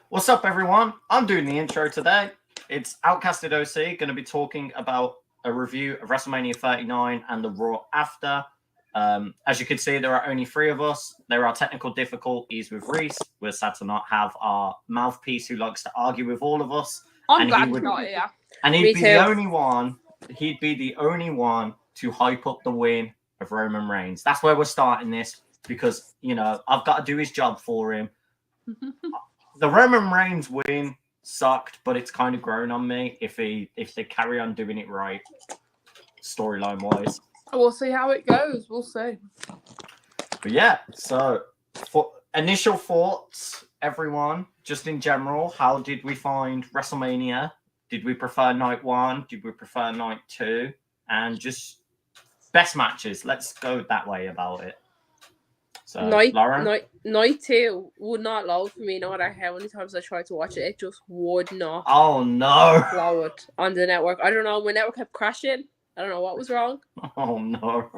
What's up, everyone? I'm doing the intro today. It's Outcasted OC, going to be talking about a review of WrestleMania 39 and the Raw after. As you can see, there are only three of us. There are technical difficulties with Reese. We're sad to not have our mouthpiece who likes to argue with all of us. I'm glad he's not here. And Me he'd be too. the only one. He'd be the only one to hype up the win of Roman Reigns. That's where we're starting this because I've got to do his job for him. The Roman Reigns win sucked, but it's kind of grown on me if they carry on doing it right, storyline wise. We'll see how it goes. We'll see. But yeah, so for initial thoughts, everyone, just in general, how did we find WrestleMania? Did we prefer night one? Did we prefer night two? And just best matches. Let's go that way about it. So, Lauren? Night two would not load for me, no matter how many times I tried to watch it. It just would not Oh no! load on the network. I don't know. My network kept crashing. I don't know what was wrong. Oh no!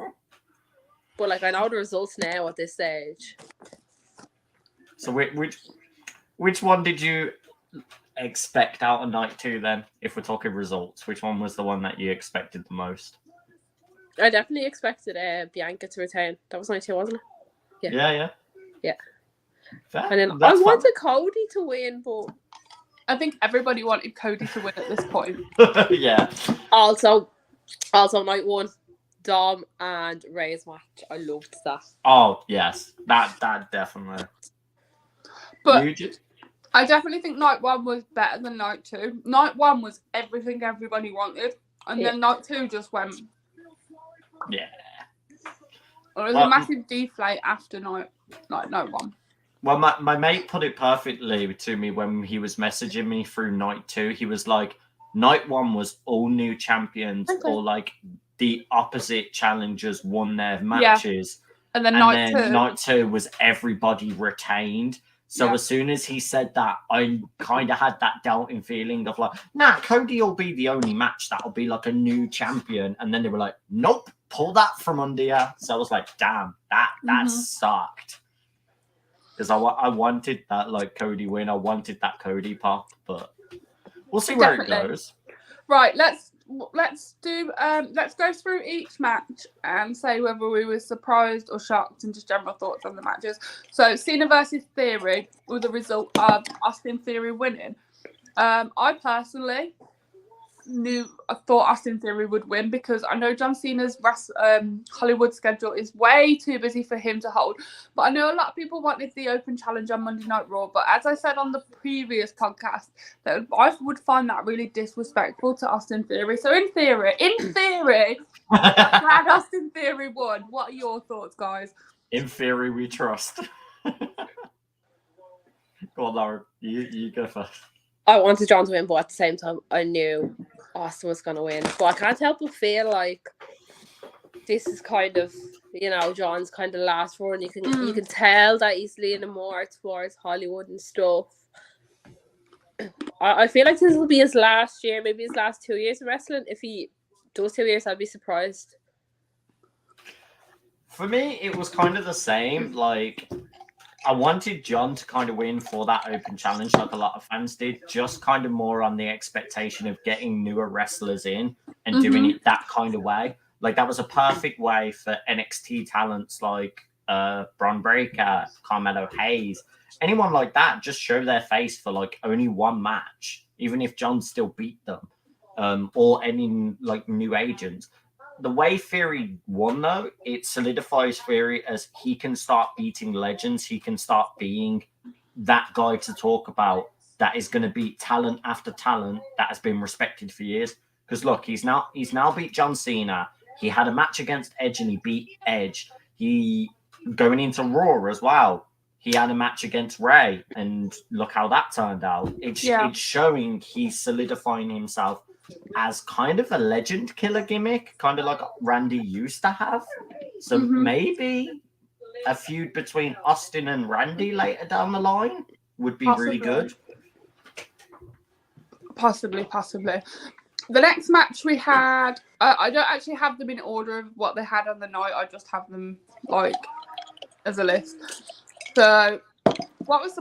But I know the results now at this stage. So which one did you expect out of night two then? If we're talking results, which one was the one that you expected the most? I definitely expected Bianca to retain. That was night two, wasn't it? Yeah. Fair. And then I wanted Cody to win, but I think everybody wanted Cody to win at this point. Yeah. Also night one, Dom and Ray's match. I loved that. Oh yes, that definitely. But I definitely think night one was better than night two. Night one was everything everybody wanted, and then night two just went. Yeah. It was a massive deflate after night one. Well, my mate put it perfectly to me when he was messaging me through night two. He was like, night one was all new champions or the opposite challengers won their matches. Yeah. And then night two was everybody retained. So as soon as he said that, I kind of had that doubting feeling of Cody will be the only match that'll be a new champion. And then they were like, nope, pull that from under you. So I was like, damn, that sucked. Because I wanted that Cody win. I wanted that Cody pop, but we'll see where it goes. Right, let's go through each match and say whether we were surprised or shocked and just general thoughts on the matches. So Cena versus Theory with the result of Austin Theory winning. I personally thought Austin Theory would win because I know John Cena's Hollywood schedule is way too busy for him to hold. But I know a lot of people wanted the open challenge on Monday Night Raw. But as I said on the previous podcast, that I would find that really disrespectful to Austin Theory. So in theory, I'm glad Austin Theory won. What are your thoughts, guys? In theory, we trust. Go on, Laura. You go first. I wanted John to win, but at the same time, I knew Austin was going to win. But I can't help but feel like this is kind of, John's kind of last run. You can tell that he's leaning more towards Hollywood and stuff. I feel like this will be his last year, maybe his last 2 years of wrestling. If he does 2 years, I'd be surprised. For me, it was kind of the same. I wanted John to kind of win for that open challenge, like a lot of fans did, just kind of more on the expectation of getting newer wrestlers in and doing it that kind of way. That was a perfect way for NXT talents like Bron Breakker, Carmelo Hayes, anyone like that, just show their face for only one match, even if John still beat them, or any new agents. The way Theory won, though, it solidifies Theory as he can start beating legends. He can start being that guy to talk about that is going to beat talent after talent that has been respected for years. Because look, he's now beat John Cena. He had a match against Edge and he beat Edge. He going into Raw as well. He had a match against Ray, and look how that turned out. It's showing he's solidifying himself as kind of a legend killer gimmick, kind of like Randy used to have. So maybe a feud between Austin and Randy later down the line would be really good. Possibly. The next match we had, I don't actually have them in order of what they had on the night. I just have them as a list. So What was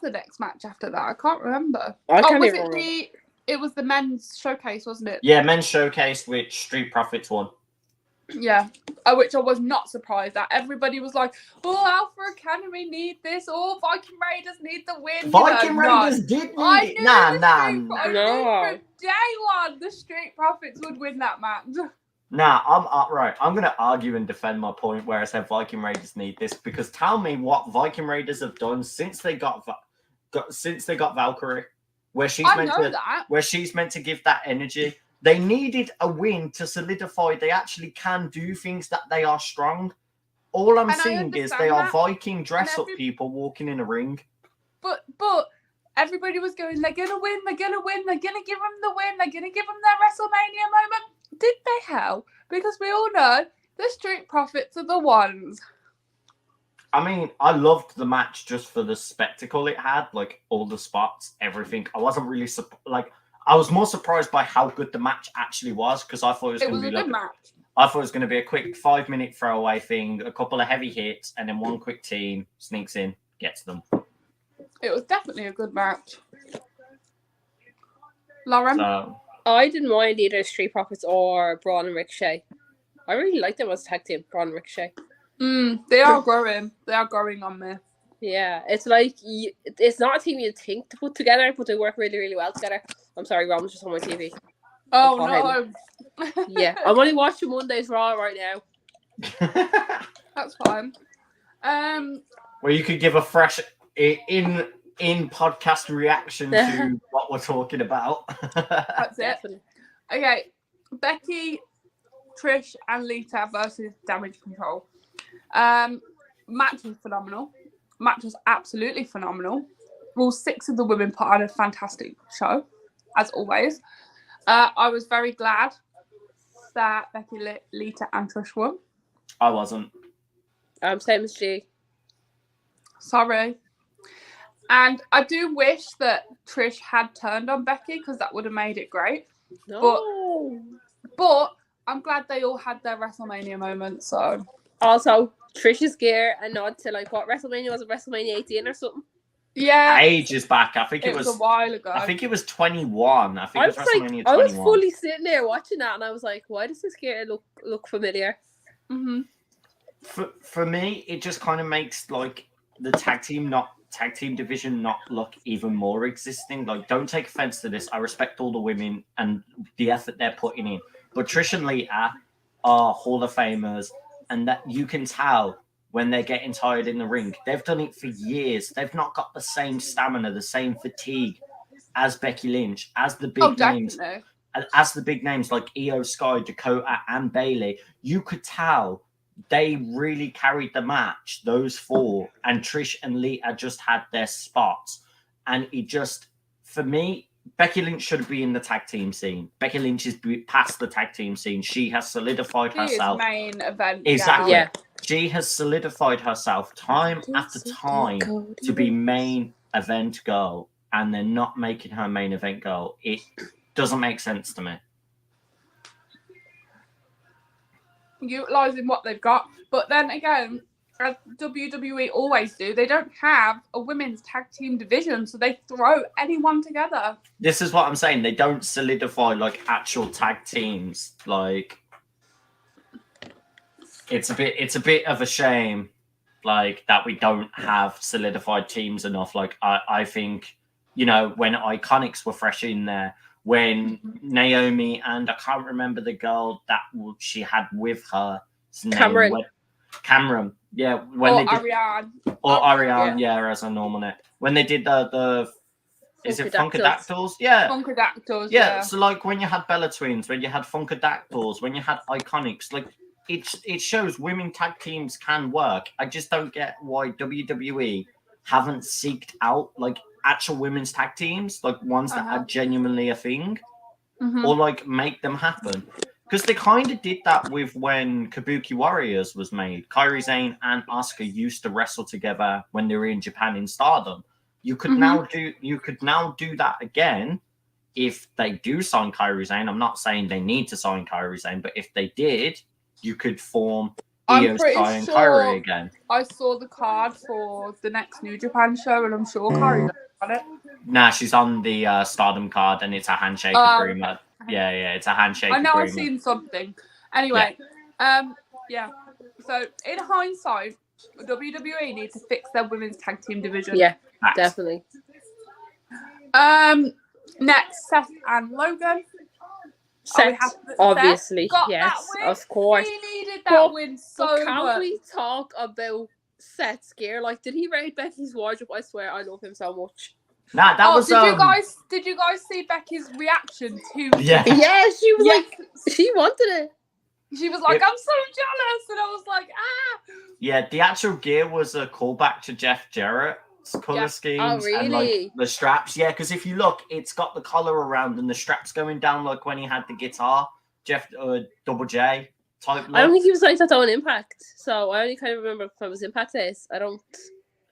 the next match after that? I can't remember. I can't was even it remember. it was the men's showcase, wasn't it? Yeah, men's showcase, which Street Profits won. Yeah, which I was not surprised at. Everybody was like, "Oh, Alpha Academy need this. Oh, Viking Raiders need the win." Viking Raiders did need it. Nah. I knew from day one the Street Profits would win that match. Nah, I'm right. I'm gonna argue and defend my point where I said Viking Raiders need this, because tell me what Viking Raiders have done since they got Valkyrie, where she's meant to give that energy. They needed a win to solidify they actually can do things, that they are strong. All I'm seeing is they are Viking dress-up people walking in a ring. But everybody was going, they're gonna win, they're gonna win, they're gonna give them the win, they're gonna give them their WrestleMania moment. Did they hell? Because we all know the Street Profits are the ones. I mean, I loved the match just for the spectacle it had, like all the spots, everything. I wasn't really I was more surprised by how good the match actually was, because I thought it was going to be a good match. I thought it was going to be a quick 5-minute throwaway thing, a couple of heavy hits, and then one quick team sneaks in, gets them. It was definitely a good match. Lauren? I didn't mind either Street Profits or Braun and Ricochet. I really liked them as a tag team, Braun and Ricochet. They are growing. They are growing on me. Yeah, it's like it's not a team you'd think to put together, but they work really, really well together. I'm sorry, Ron was just on my TV. Oh no! Yeah, I'm only watching Monday's Raw right now. That's fine. Well, you could give a fresh in podcast reaction to what we're talking about. That's it. Okay, Becky, Trish, and Lita versus Damage Control. Match was phenomenal. Match was absolutely phenomenal. All 6 of the women put on a fantastic show, as always. I was very glad that Becky, Lita, and Trish won. I wasn't. Same as G. Sorry. And I do wish that Trish had turned on Becky, because that would have made it great. No. But I'm glad they all had their WrestleMania moments. So also, Trish's gear and nod to like what WrestleMania was, WrestleMania 18 or something. Yeah, ages back. I think it was a while ago. I think it was 21. I think it was WrestleMania 21. I was fully sitting there watching that, and I was like, "Why does this gear look familiar?" Mm-hmm. For me, it just kind of makes like the tag team division not look even more existing. Like, don't take offense to this. I respect all the women and the effort they're putting in, but Trish and Lita are Hall of Famers, and that you can tell when they're getting tired in the ring. They've done it for years. They've not got the same stamina, the same fatigue as Becky Lynch, as the big names, as the big names like Io Sky, Dakota, and Bayley. You could tell they really carried the match, those 4, and Trish and Lita just had their spots. And it just, for me, Becky Lynch should be in the tag team scene. Becky Lynch is past the tag team scene. She has solidified herself. Main event. Exactly. Yeah. She has solidified herself time after time to be main event girl, and they're not making her main event girl. It doesn't make sense to me. Utilising what they've got, but then again, as WWE always do, they don't have a women's tag team division, so they throw anyone together. This is what I'm saying. They don't solidify like actual tag teams. Like, it's a bit of a shame, like, that we don't have solidified teams enough. Like, I think, you know, when Iconics were fresh in there, when Naomi and I can't remember the girl that she had with her. Cameron. Yeah. When they did, Ariane. Ariane, yeah, as a normal name. When they did the is it Funkadactyls? Yeah. Funkadactyls, yeah. So like when you had Bella Twins, when you had Funkadactyls, when you had Iconics, like it shows women tag teams can work. I just don't get why WWE haven't seeked out like actual women's tag teams, like ones that are genuinely a thing, or like make them happen. Because they kind of did that with when Kabuki Warriors was made. Kairi Sane and Asuka used to wrestle together when they were in Japan in Stardom. You could now do that again if they do sign Kairi Sane. I'm not saying they need to sign Kairi Sane, but if they did, you could form I'm Io pretty Sky and sure Kairi again. I saw the card for the next New Japan show, and I'm sure Kairi's on it. Nah, she's on the Stardom card, and it's a handshake agreement. Yeah, it's a handshake I know agreement. I've seen something. Anyway, yeah. So in hindsight, WWE need to fix their women's tag team division. Yeah, Facts. definitely. Next, Seth and Logan. Seth, obviously, Seth got yes, that win. of course. He needed that win so but can much. we talk about Seth's gear? Like, did he raid Becky's wardrobe? I swear, I love him so much. Nah, that was. Did you guys see Becky's reaction to? Yeah. Yeah, she was like, she wanted it. She was like, I'm so jealous, and I was like, ah. Yeah, the actual gear was a callback to Jeff Jarrett's color schemes and like the straps. Yeah, because if you look, it's got the collar around and the straps going down like when he had the guitar. Jeff Double J type look. I don't think he was like that on Impact, so I only kind of remember if it was Impact days. I don't.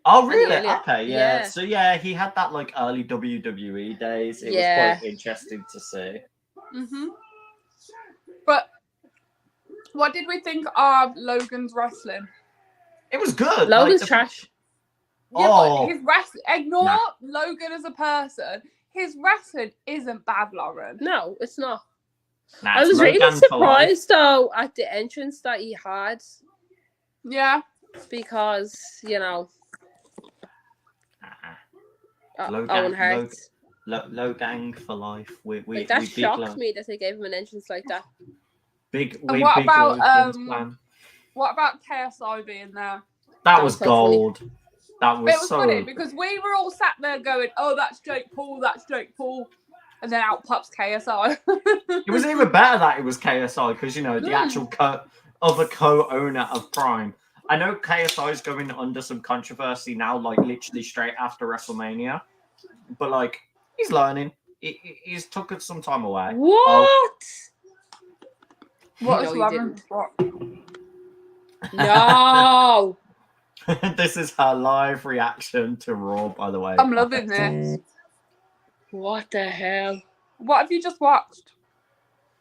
Oh really? Okay, yeah. So yeah, he had that like early WWE days. It was quite interesting to see. But what did we think of Logan's wrestling? It was good. Logan's trash. Yeah, but his wrestling. Ignore Logan as a person. His wrestling isn't bad, Lauren. No, it's not. Nah, I was really surprised though at the entrance that he had. Yeah. Because, you know. Owen Hart. Logang for life. That shocked me that they gave him an entrance like that. What about KSI being there? That was gold. Funny. That was it was funny because we were all sat there going, "Oh, that's Jake Paul, and then out pops KSI. It was even better that it was KSI because the actual co-owner of Prime. I know KSI is going under some controversy now, like literally straight after WrestleMania, but like he's learning. He's took it some time away. What? What? No. This is her live reaction to Raw, by the way. I'm loving this. What the hell? What have you just watched?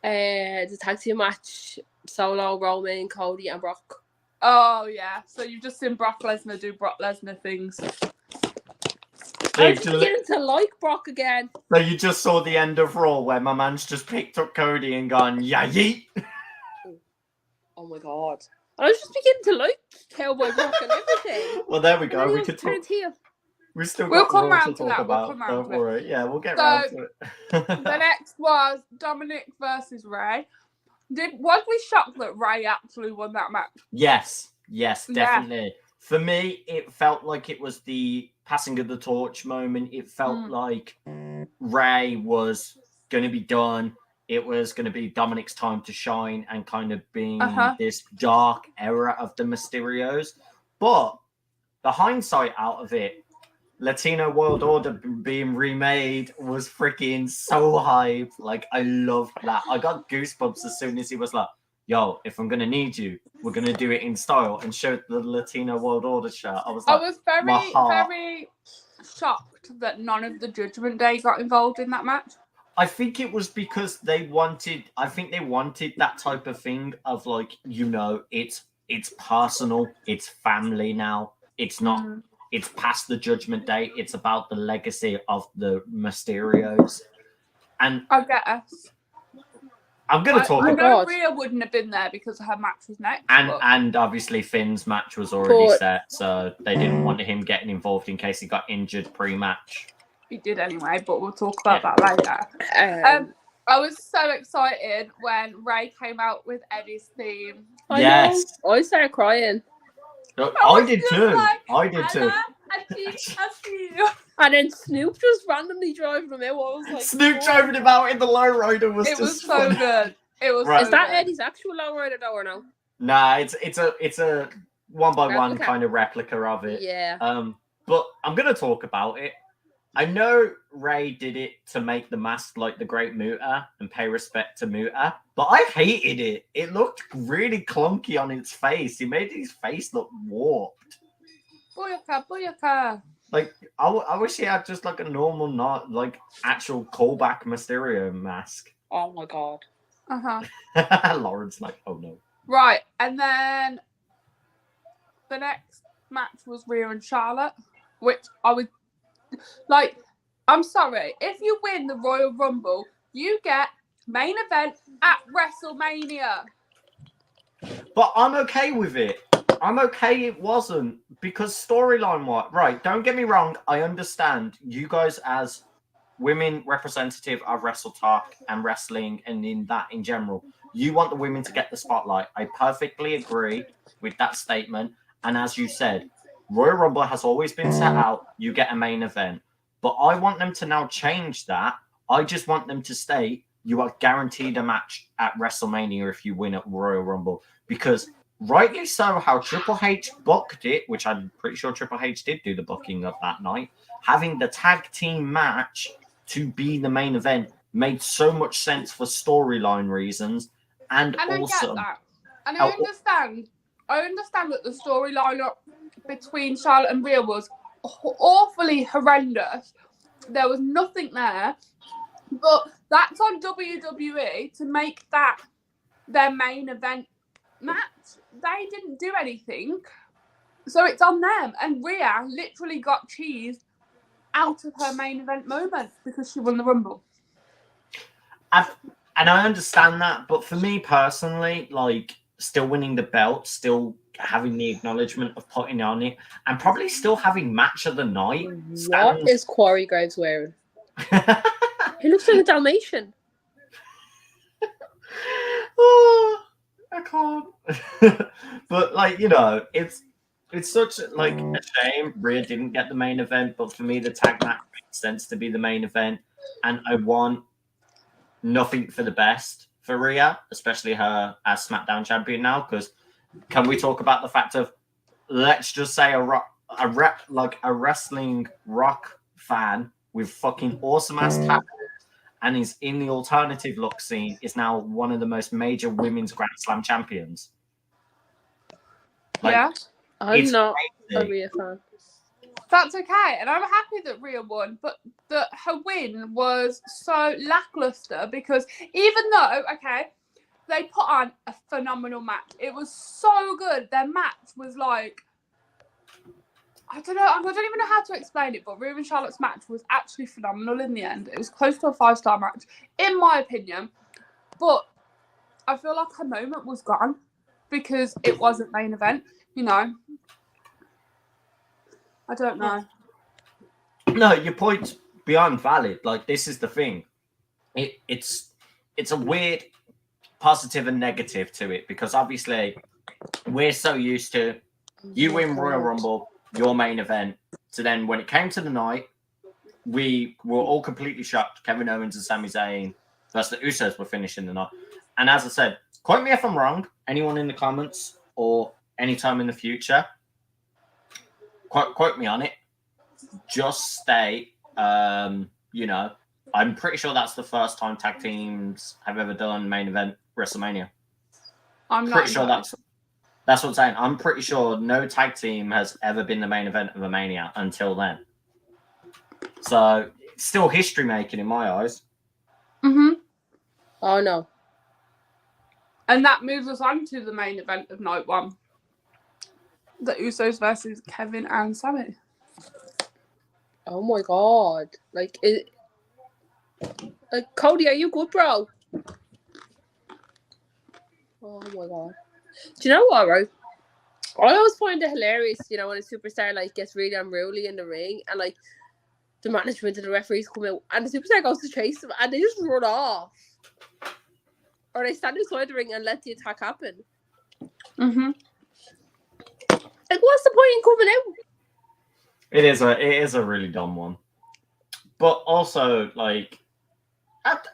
The tag team match, Solo, Roman, Cody, and Brock. Oh yeah, so you've just seen Brock Lesnar do Brock Lesnar things. I'm beginning to like Brock again. So you just saw the end of Raw where my man's just picked up Cody and gone, yeah, yeet. Oh my god. I was just beginning to like Cowboy Brock and everything. Well, there we go. We could talk. We still got come more round to talk about. Don't worry. Yeah, we'll get round to it. The next was Dominic versus Ray. Was we shocked that Ray actually won that match? Yes, definitely. Yeah. For me, it felt like it was the passing of the torch moment. It felt like Ray was going to be done. It was going to be Dominic's time to shine and kind of being this dark era of the Mysterios. But the hindsight out of it, Latino World Order being remade was freaking so hype. Like, I loved that. I got goosebumps as soon as he was like, yo, if I'm going to need you, we're going to do it in style, and showed the Latino World Order shirt. I was like, very shocked that none of the Judgment Day got involved in that match. I think it was because they wanted that type of thing of like, it's personal, it's family now. It's not, it's past the Judgment Day. It's about the legacy of the Mysterios. And I guess. I'm going to talk about... I know it. Rhea wouldn't have been there because her match was next. And obviously Finn's match was already set, so they didn't want him getting involved in case he got injured pre-match. He did anyway, but we'll talk about that later. I was so excited when Ray came out with Eddie's theme. Yes. I started crying. I did too. I did too. And then Snoop just randomly driving him out. I was like, Snoop driving him out in the lowrider was just was so good. It was right. Is that Eddie's actual lowrider though or no? Nah, it's a 1x1 kind of replica of it. Yeah. But I'm gonna talk about it. I know Ray did it to make the mask like the Great Muta and pay respect to Muta, but I hated it. It looked really clunky on its face. He made his face look warped. Booyaka. Like, I wish he had just like a normal, not like actual callback Mysterio mask. Oh my god. Lauren's like, oh no. Right, and then the next match was Rhea and Charlotte, which I would like. I'm sorry, if you win the Royal Rumble, you get main event at WrestleMania. But I'm okay with it. I'm okay it wasn't, because storyline-wise, right, don't get me wrong, I understand you guys as women representative of Wrestle Talk and wrestling and in that in general, you want the women to get the spotlight. I perfectly agree with that statement. And as you said, Royal Rumble has always been set out, you get a main event. But I want them to now change that. I just want them to state you are guaranteed a match at WrestleMania if you win at Royal Rumble. Because rightly so, how Triple H booked it, which I'm pretty sure Triple H did do the booking of that night, having the tag team match to be the main event made so much sense for storyline reasons. And also, I get that. And I understand that the storyline between Charlotte and Rhea was awfully horrendous. There was nothing there. But that's on WWE to make that their main event match. They didn't do anything. So it's on them. And Rhea literally got cheesed out of her main event moment because she won the Rumble. And I understand that, but for me personally, like, still winning the belt, still having the acknowledgement of putting on it, and probably still having match of the night. What is Corey Graves wearing? He looks like a Dalmatian. Oh, I can't. But like, you know, it's such like a shame Rhea didn't get the main event, but for me the tag match makes sense to be the main event, and I want nothing for the best for Rhea, especially her as SmackDown champion now. Because can we talk about the fact of, let's just say a wrestling rock fan with fucking awesome ass tattoos and is in the alternative look scene is now one of the most major women's Grand Slam champions. Like, yeah, I'm not crazy. a Rhea fan. That's okay, and I'm happy that Rhea won, but that her win was so lackluster because even though, okay, they put on a phenomenal match. It was so good. Their match was like, I don't even know how to explain it, but Rhea and Charlotte's match was actually phenomenal in the end. It was close to a 5-star match, in my opinion, but I feel like her moment was gone because it wasn't main event, you know. I don't know. No, your point's beyond valid. Like, this is the thing. It's a weird positive and negative to it, because obviously we're so used to you win Royal Rumble, your main event. So then when it came to the night, we were all completely shocked. Kevin Owens and Sami Zayn versus the Usos were finishing the night. And as I said, quote me if I'm wrong, anyone in the comments or anytime in the future, quote me on it. Just state, you know, I'm pretty sure that's the first time tag teams have ever done main event WrestleMania. I'm pretty sure that's what I'm saying. I'm pretty sure no tag team has ever been the main event of a Mania until then. So it's still history making in my eyes. Mm-hmm. Oh no. And that moves us on to the main event of night one. The Usos versus Kevin and Sami. Oh my god. Like Cody, are you good, bro? Oh my god. Do you know what, right? I always find it hilarious, you know, when a superstar like gets really unruly in the ring and like the management and the referees come out and the superstar goes to chase them and they just run off. Or they stand inside the ring and let the attack happen. Mm-hmm. Like, what's the point in coming out? It is a really dumb one. But also, like,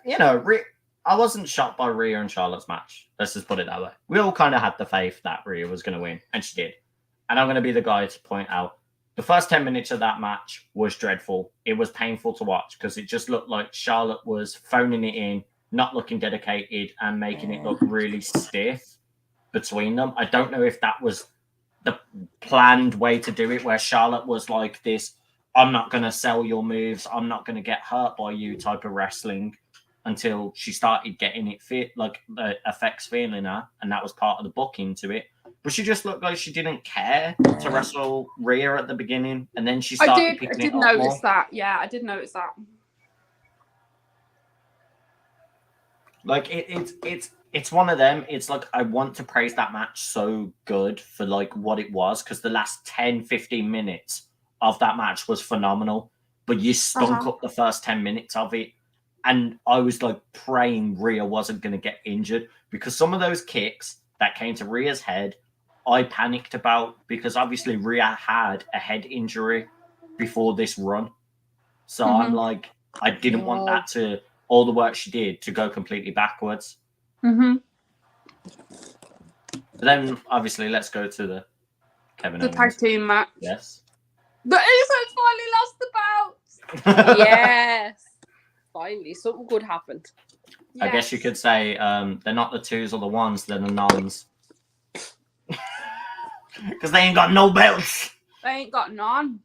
you know, I wasn't shocked by Rhea and Charlotte's match. Let's just put it that way. We all kind of had the faith that Rhea was going to win, and she did. And I'm going to be the guy to point out the first 10 minutes of that match was dreadful. It was painful to watch because it just looked like Charlotte was phoning it in, not looking dedicated, and making it look really stiff between them. I don't know if that was the planned way to do it, where Charlotte was like this, I'm not going to sell your moves, I'm not going to get hurt by you type of wrestling, until she started getting it fit, like the effects feeling her, and that was part of the booking to it. but she just looked like she didn't care to wrestle Rhea at the beginning, and then she started picking it up more. I did notice that. Yeah, I did notice that. Like it's one of them. It's like I want to praise that match so good for like what it was, because the last 10-15 minutes of that match was phenomenal, but you stunk up the first 10 minutes of it, and I was like praying Rhea wasn't going to get injured, because some of those kicks that came to Rhea's head I panicked about, because obviously Rhea had a head injury before this run, so I'm like, I didn't want that to, all the work she did, to go completely backwards. But then obviously let's go to the Kevin Owens tag team match. Yes. The Usos finally lost the belt. Yes. Finally, something good happened. I guess you could say they're not the twos or the ones, they're the nons. Because they ain't got no belts. They ain't got none.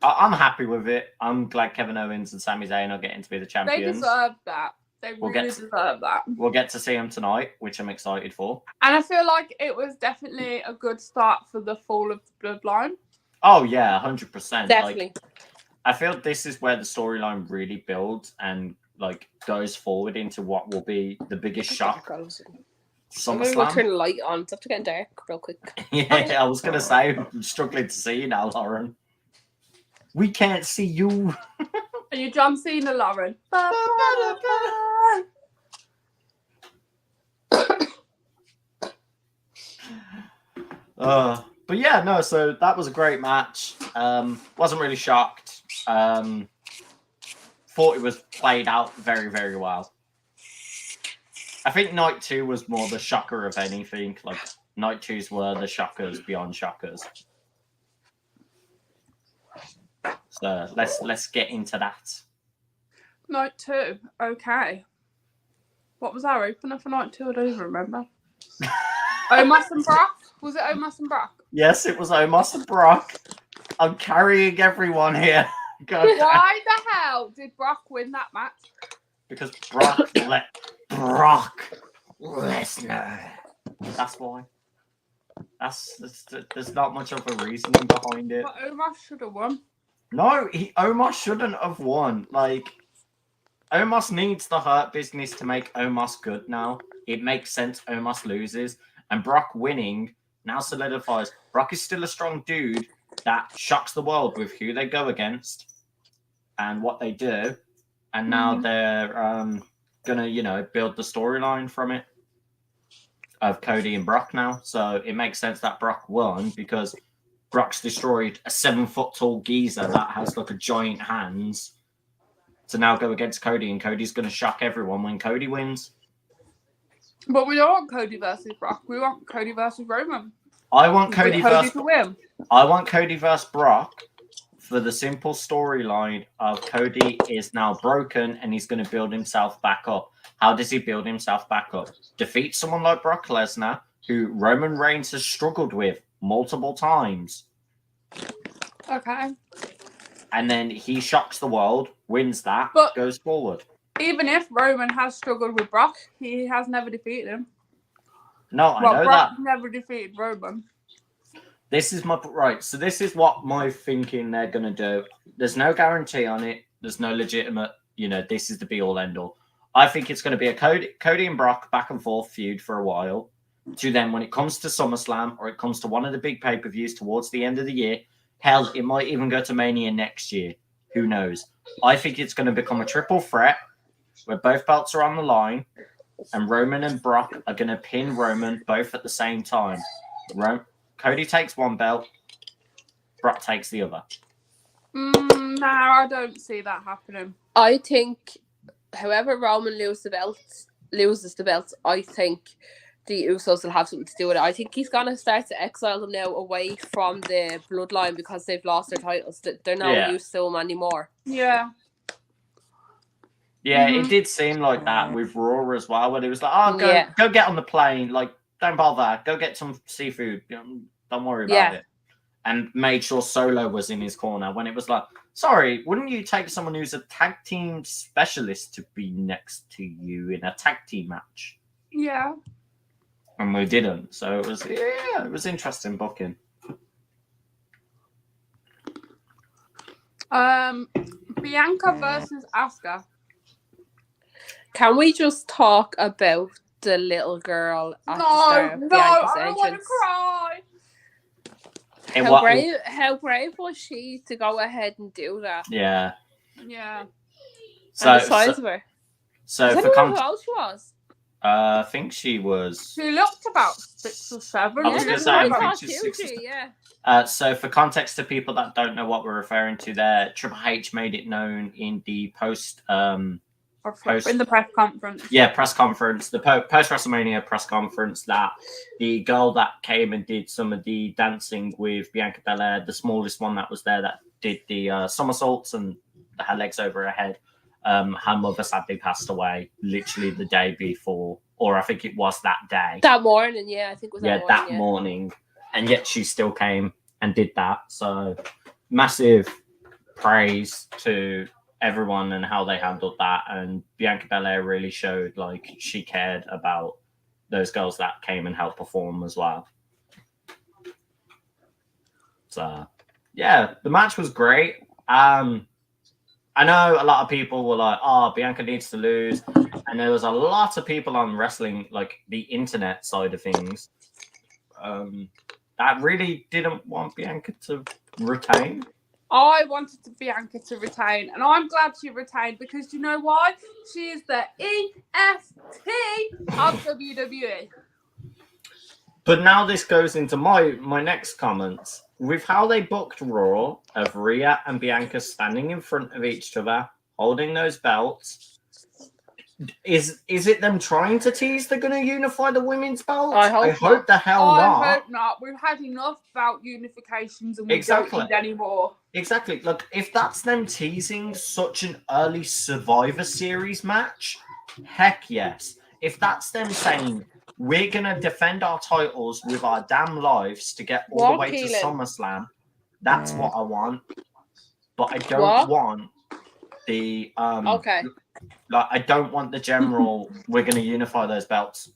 I'm happy with it. I'm glad Kevin Owens and Sami Zayn are getting to be the champions. They deserve that. They really deserve that. We'll get to see them tonight, which I'm excited for. And I feel like it was definitely a good start for the fall of the bloodline. Oh, yeah, 100%. Definitely. Like, I feel this is where the storyline really builds and like goes forward into what will be the biggest shock. SummerSlam. We'll turn the light on. It's up to getting dark real quick. Yeah, I was going to say, I'm struggling to see you now, Lauren. We can't see you. Are you John Cena, Lauren? But yeah, no, so that was a great match. Wasn't really shocked. Thought it was played out very, very well. I think night 2 was more the shocker of anything. Like, night 2s were the shockers beyond shockers. So let's get into that. Night 2, okay. What was our opener for night 2? I don't even remember. Omos and Brock? Was it Omos and Brock? Yes, it was Omos and Brock. I'm carrying everyone here. Why the hell did Brock win that match? Because Brock let Brock Lesnar. That's why. There's not much of a reasoning behind it. But Omos should have won. No, Omos shouldn't have won. Like, Omos needs the Hurt Business to make Omos good now. It makes sense Omos loses. And Brock winning now solidifies. Brock is still a strong dude that shocks the world with who they go against and what they do. And now they're going to, build the storyline from it of Cody and Brock now. So it makes sense that Brock won, because Brock's destroyed a 7-foot-tall geezer that has like a giant hands to now go against Cody, and Cody's going to shock everyone when Cody wins. But we don't want Cody versus Brock. We want Cody versus Roman. I want Cody versus to win. I want Cody versus Brock for the simple storyline of Cody is now broken and he's going to build himself back up. How does he build himself back up? Defeat someone like Brock Lesnar, who Roman Reigns has struggled with multiple times. Okay. And then he shocks the world, wins that, but goes forward. Even if Roman has struggled with Brock, he has never defeated him. No, I know Brock that. never defeated Roman. This is my right. So this is what my thinking they're gonna do. There's no guarantee on it. There's no legitimate. This is the be all end all. I think it's going to be a Cody and Brock back and forth feud for a while. To then, when it comes to SummerSlam or it comes to one of the big pay-per-views towards the end of the year, hell, it might even go to Mania next year. Who knows? I think it's going to become a triple threat where both belts are on the line, and Roman and Brock are going to pin Roman both at the same time. Cody takes one belt, Brock takes the other. No, I don't see that happening. I think, however Roman loses the belts, I think the Usos will have something to do with it. I think he's going to start to exile them now away from the bloodline because they've lost their titles. They're not used to them anymore. Yeah. Yeah, it did seem like that with Raw as well, where it was like, go get on the plane. Like, don't bother. Go get some seafood. Don't worry about it. And made sure Solo was in his corner when it was like, sorry, wouldn't you take someone who's a tag team specialist to be next to you in a tag team match? Yeah. and we didn't. So it was interesting booking. Bianca versus Asuka. Can we just talk about the little girl at the start of Bianca's I don't want to entrance? cry. How brave was she to go ahead and do that? Yeah. Yeah. So, And the size of her. So Does for anyone know how old she was? I think she was. She looked about 6 or 7. I was gonna that's say, what I I think thought she's too, 6 or yeah. So for context to people that don't know what we're referring to there, Triple H made it known in the in the press conference. Yeah, press conference, the post Wrestlemania press conference, that the girl that came and did some of the dancing with Bianca Belair, the smallest one that was there that did the somersaults and her legs over her head, her mother sadly passed away literally the day before, or I think it was that day. That morning, yeah, I think it was that morning. And yet she still came and did that. So massive praise to everyone and how they handled that. And Bianca Belair really showed like she cared about those girls that came and helped perform as well. So yeah, the match was great. I know a lot of people were like, "Oh, Bianca needs to lose," and there was a lot of people on wrestling, like the internet side of things, that really didn't want Bianca to retain. I wanted Bianca to retain, and I'm glad she retained because you know why? She is the EST of WWE. But now this goes into my next comments. With how they booked Raw of Rhea and Bianca standing in front of each other, holding those belts, is it them trying to tease they're going to unify the women's belts? I hope the hell not. I hope not. We've had enough belt unifications and we don't need any more. Exactly. Look, if that's them teasing such an early Survivor Series match, heck yes. If that's them saying, we're going to defend our titles with our damn lives to get all the way to SummerSlam, that's what I want. But I don't want the... okay. Like, I don't want the general, we're going to unify those belts.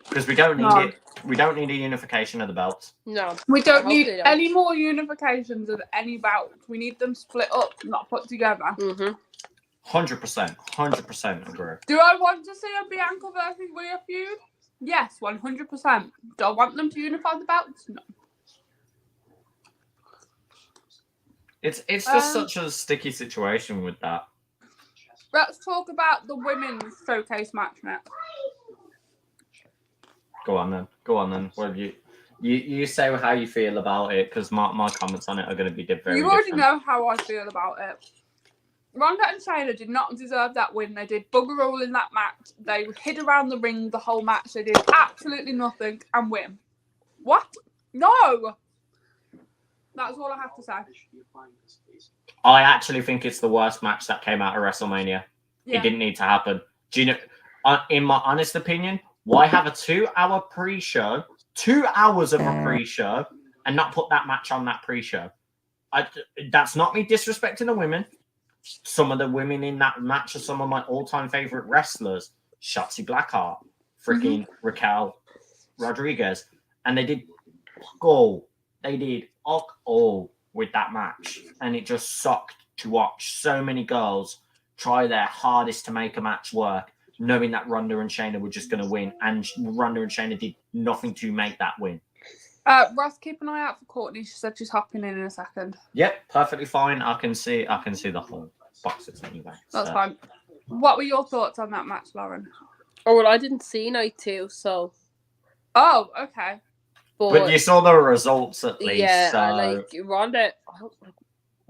Because we don't need it. We don't need a unification of the belts. No. We don't need any more unifications of any belt. We need them split up, not put together. 100%. 100% agree. Do I want to see a Bianca versus Rhea feud? Yes, 100%. Do I want them to unify the belts? No. It's just such a sticky situation with that. Let's talk about the women's showcase match next. Go on then. What have you say how you feel about it, because my comments on it are going to be very different. You already know how I feel about it. Ronda and Shayna did not deserve that win. They did bugger all in that match. They hid around the ring the whole match. They did absolutely nothing and win. What? No! That's all I have to say. I actually think it's the worst match that came out of WrestleMania. Yeah. It didn't need to happen. Do you know, in my honest opinion, why have a 2-hour pre-show, 2 hours of a pre-show, and not put that match on that pre-show? That's not me disrespecting the women. Some of the women in that match are some of my all-time favorite wrestlers. Shotzi Blackheart, freaking Raquel Rodriguez. And they did all with that match. And it just sucked to watch so many girls try their hardest to make a match work, knowing that Ronda and Shayna were just going to win. And Ronda and Shayna did nothing to make that win. Russ, keep an eye out for Courtney. She said she's hopping in a second. Yep, perfectly fine. I can see the whole boxes anyway. That's fine. What were your thoughts on that match, Lauren? Oh, well, I didn't see night 2, so. Oh, okay. But you saw the results at least. Yeah, so... like Ronda so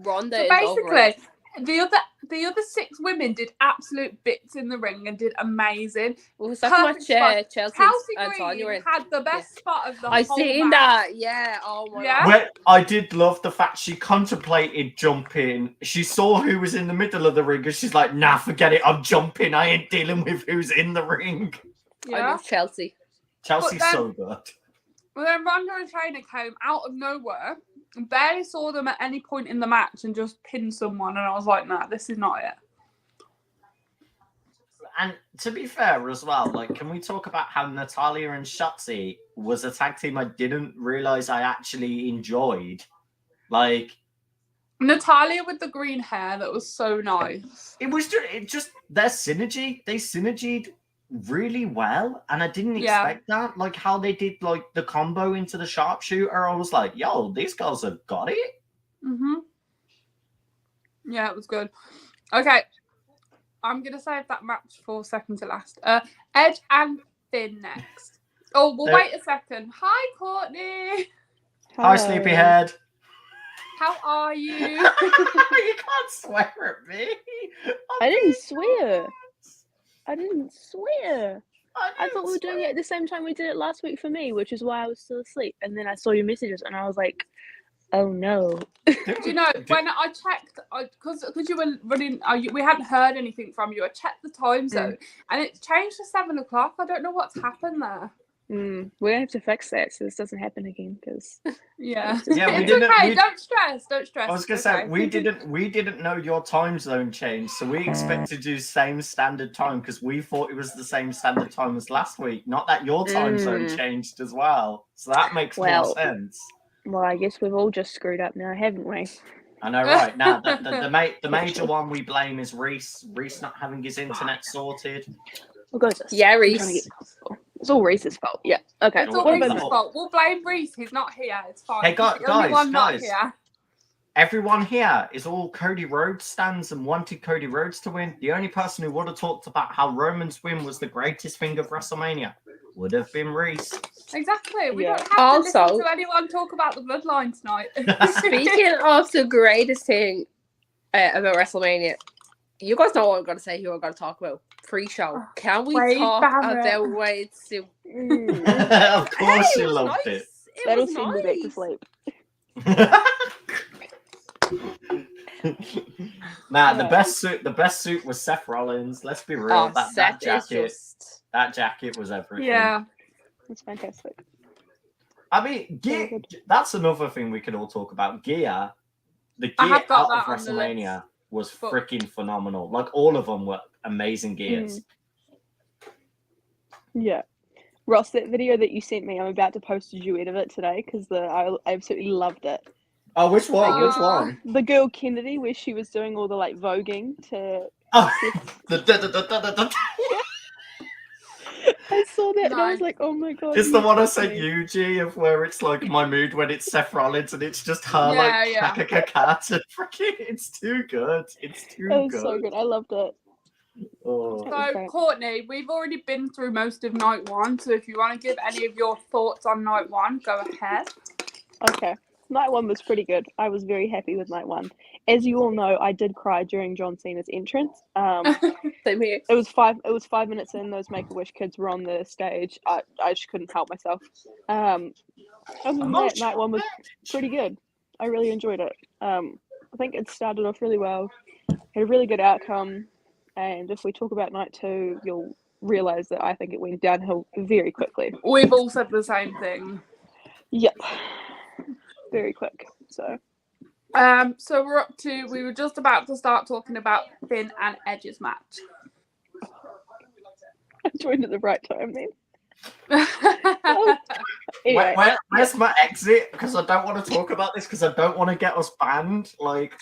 is basically, the other 6 women did absolute bits in the ring and did amazing. What was that much Chelsea and Tanya Green had the best spot of the whole I seen match. that, yeah. Oh my god. Well, I did love the fact she contemplated jumping. She saw who was in the middle of the ring and she's like, nah, forget it, I'm jumping. I ain't dealing with who's in the ring. Yeah. I love Chelsea. Chelsea's so good. Well, then Ronda and Shayna came out of nowhere. Barely saw them at any point in the match and just pinned someone, and I was like, nah, this is not it. And to be fair as well, like, can we talk about how Natalia and Shotzi was a tag team I didn't realize I actually enjoyed? Like, Natalia with the green hair, that was so nice. it just their synergy. They synergied really well, and I didn't expect that. Like how they did like the combo into the sharpshooter. I was like, yo, these girls have got it. Yeah, it was good. Okay, I'm gonna save that match for second to last. Edge and Finn next. Oh, we'll wait a second. Hi, Courtney. Hi, sleepyhead. How are you? You can't swear at me. I didn't swear. I thought we were doing it at the same time we did it last week for me, which is why I was still asleep. And then I saw your messages and I was like, oh no. Do you know, when I checked, because you were running, we hadn't heard anything from you, I checked the time zone and it changed to 7 o'clock. I don't know what's happened there. We're gonna have to fix that so this doesn't happen again, because yeah, it's okay. Don't stress. I was gonna say we didn't know your time zone changed, so we expected you same standard time because we thought it was the same standard time as last week. Not that your time zone changed as well, so that makes more sense. Well, I guess we've all just screwed up now, haven't we? I know, right? Now the major one we blame is Reese. Reese not having his internet sorted. We'll go to this. Yeah, Reese. It's all Reese's fault. Yeah. Okay. It's all Reese's fault. We'll blame Reese. He's not here. It's fine. Hey, guys. Here. Everyone here is all Cody Rhodes stands and wanted Cody Rhodes to win. The only person who would have talked about how Roman's win was the greatest thing of WrestleMania would have been Reese. Exactly. We don't have to listen to anyone talk about the bloodline tonight. Speaking of the greatest thing about WrestleMania, you guys know what I'm going to say here. I'm going to talk about pre-show. Can we talk about Wade Stu? Of course you loved it. That'll send me back to sleep. The best suit was Seth Rollins. Let's be real. That jacket was everything. Yeah, it's fantastic. I mean, gear. That's another thing we could all talk about. Gear. The gear out of WrestleMania was freaking phenomenal. Like all of them were amazing gears. Yeah. Ross, that video that you sent me, I'm about to post a duet of it today because I absolutely loved it. Oh, which one? Which one? The girl Kennedy, where she was doing all the like voguing to. Oh, I saw that and I was like, oh my god. It's the one I sent you, G, of where it's like my mood when it's Seth Rollins and it's just her like cat and freaking. It's too good. It's too good. It was so good. I loved it. Oh. So, Courtney, we've already been through most of night one, so if you want to give any of your thoughts on night one, go ahead. Okay. Night one was pretty good. I was very happy with night one. As you all know, I did cry during John Cena's entrance. Same here. It was 5 minutes in. Those Make-A-Wish kids were on the stage. I just couldn't help myself. Other than that, night one was pretty good. I really enjoyed it. I think it started off really well. Had a really good outcome. And if we talk about night two, you'll realise that I think it went downhill very quickly. We've all said the same thing. Yep. Very quick. So we're up to, we were just about to start talking about Finn and Edge's match. I joined at the right time then. Anyway. Where's my exit? Because I don't want to talk about this because I don't want to get us banned. Like,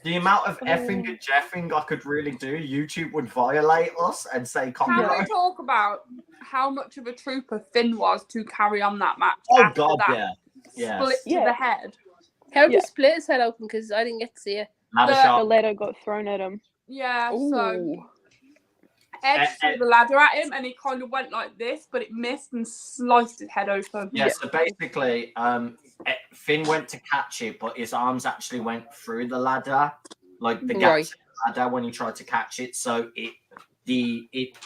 the amount of effing and jeffing I could really do, YouTube would violate us and say copyright. Can we talk about how much of a trooper Finn was to carry on that match? Oh, God, yeah. Split to the head. How did he split his head open? Because I didn't get to see it. The ladder got thrown at him. Yeah, so Edge threw the ladder at him and he kind of went like this, but it missed and sliced his head open. Yeah, so basically, Finn went to catch it, but his arms actually went through the ladder, like the gap in the ladder when he tried to catch it. So it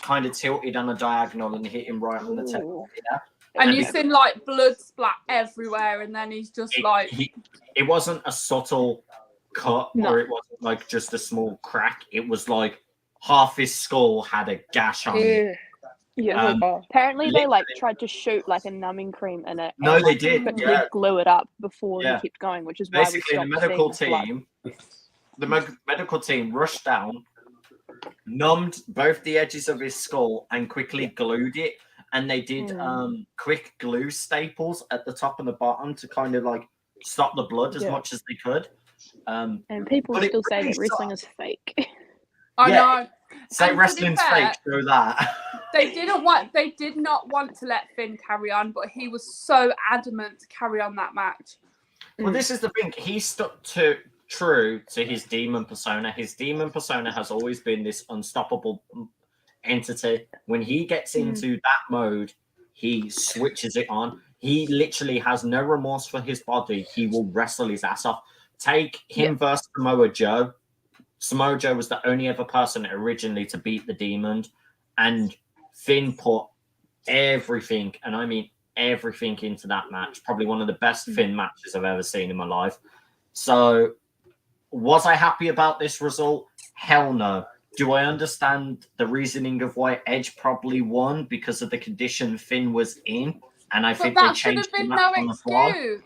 kind of tilted on a diagonal and hit him right on the temple. Yeah. And you've seen like blood splat everywhere, and then he's just it wasn't a subtle cut, or it wasn't like just a small crack. It was like half his skull had a gash on it. Yeah. Apparently they like tried to shoot like a numbing cream in it. No, they did. They glue it up before they kept going, which is basically why we stopped the medical team rushed down, numbed both the edges of his skull and quickly glued it. And they did quick glue staples at the top and the bottom to kind of like stop the blood as much as they could. And people but it still say really that wrestling is fake. I Yeah. know. Say And to be wrestling's fair, fake, show that. They did not want to let Finn carry on, but he was so adamant to carry on that match. Well, this is the thing. He stuck true to his demon persona. His demon persona has always been this unstoppable entity. When he gets into that mode, he switches it on. He literally has no remorse for his body. He will wrestle his ass off. Take him versus Samoa Joe. Samoa Joe was the only other person originally to beat the demon, and Finn put everything, and I mean everything, into that match. Probably one of the best Finn matches I've ever seen in my life. So, was I happy about this result? Hell no. Do I understand the reasoning of why Edge probably won because of the condition Finn was in? And I think they changed the match on the fly.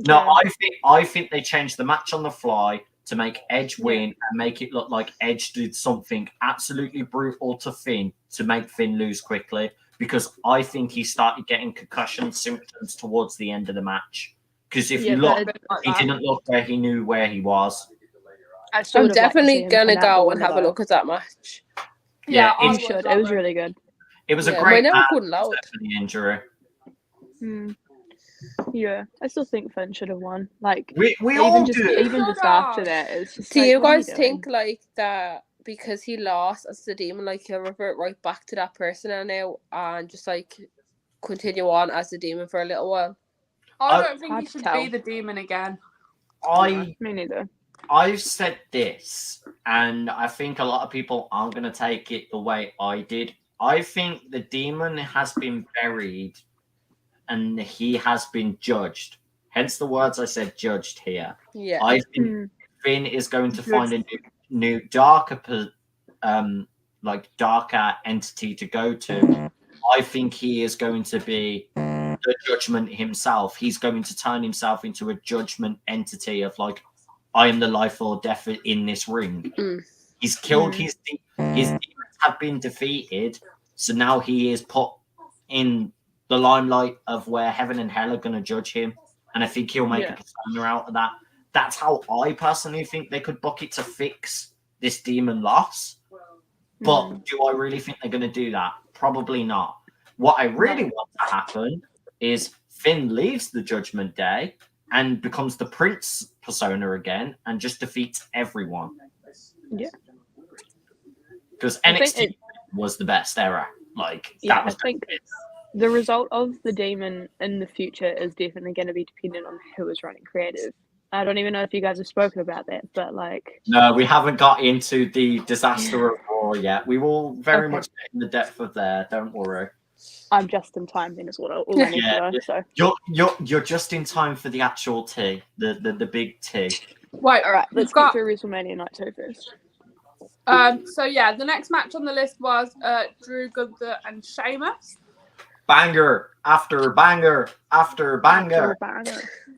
No, I think they changed the match on the fly to make Edge win and make it look like Edge did something absolutely brutal to Finn to make Finn lose quickly, because I think he started getting concussion symptoms towards the end of the match. Because if you look, he didn't look where he knew where he was. I'm definitely going to go and have a look at that match. Yeah, you should. It was really good. It was a great match for the injury. Yeah, I still think Finn should have won. Like we all do. Even just after that, it's just. Do like, you what are guys think doing? like that because he lost as the demon, like he'll revert right back to that person now and just like continue on as the demon for a little while? I don't think hard he to should tell. be the demon again. Me neither. I've said this, and I think a lot of people aren't going to take it the way I did. I think the demon has been buried and he has been judged. Hence the words I said judged here. Yeah. I think Finn is going to find a new darker entity to go to. I think he is going to be the judgment himself. He's going to turn himself into a judgment entity of like, I am the life or death in this ring. He's killed his demons have been defeated, so now he is put in the limelight of where heaven and hell are going to judge him, and I think he'll make a persona out of that. That's how I personally think they could book it to fix this demon loss. But do I really think they're going to do that? Probably not. What I really want to happen is Finn leaves the Judgment Day and becomes the Prince persona again and just defeats everyone. Yeah. Because NXT was the best era. Like, I think the result of the demon in the future is definitely going to be dependent on who is running creative. I don't even know if you guys have spoken about that, but like... No, we haven't got into the disaster of Raw yet. We will very much get in the depth of there, don't worry. I'm just in time then is what all I need to know. So. You're just in time for the actual tea, the big tea. Wait, all right, let's get through WrestleMania Night 2 first. So yeah, the next match on the list was Drew, Gunther, and Sheamus. Banger after banger after banger.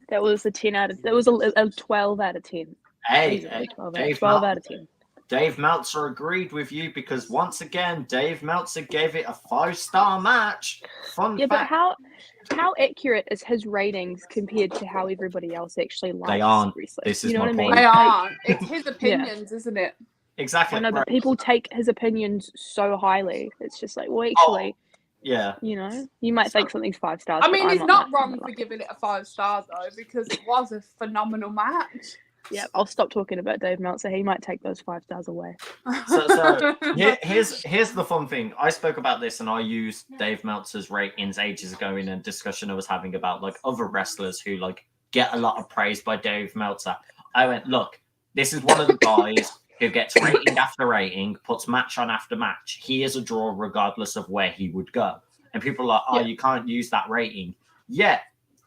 That was a 10 out of. That was a 12 out of 10. Hey, 12 out of 10. Dave Meltzer agreed with you because once again, Dave Meltzer gave it a 5-star match. Fun fact. But how accurate is his ratings compared to how everybody else actually likes? They aren't. Wrestling? This is you know my what I mean? point. They aren't. It's his opinions, isn't it? Exactly. I know, but people take his opinions so highly. It's just like, well, actually, you know, you might think something's 5 stars. I mean, he's not wrong for giving it a 5 star though, because it was a phenomenal match. Yeah, I'll stop talking about Dave Meltzer. He might take those 5 stars away. So here's the fun thing. I spoke about this and I used Dave Meltzer's ratings ages ago in a discussion I was having about like other wrestlers who like get a lot of praise by Dave Meltzer. I went, look, this is one of the guys who gets rating after rating, puts match on after match. He is a draw regardless of where he would go. And people are like, you can't use that rating. Yet,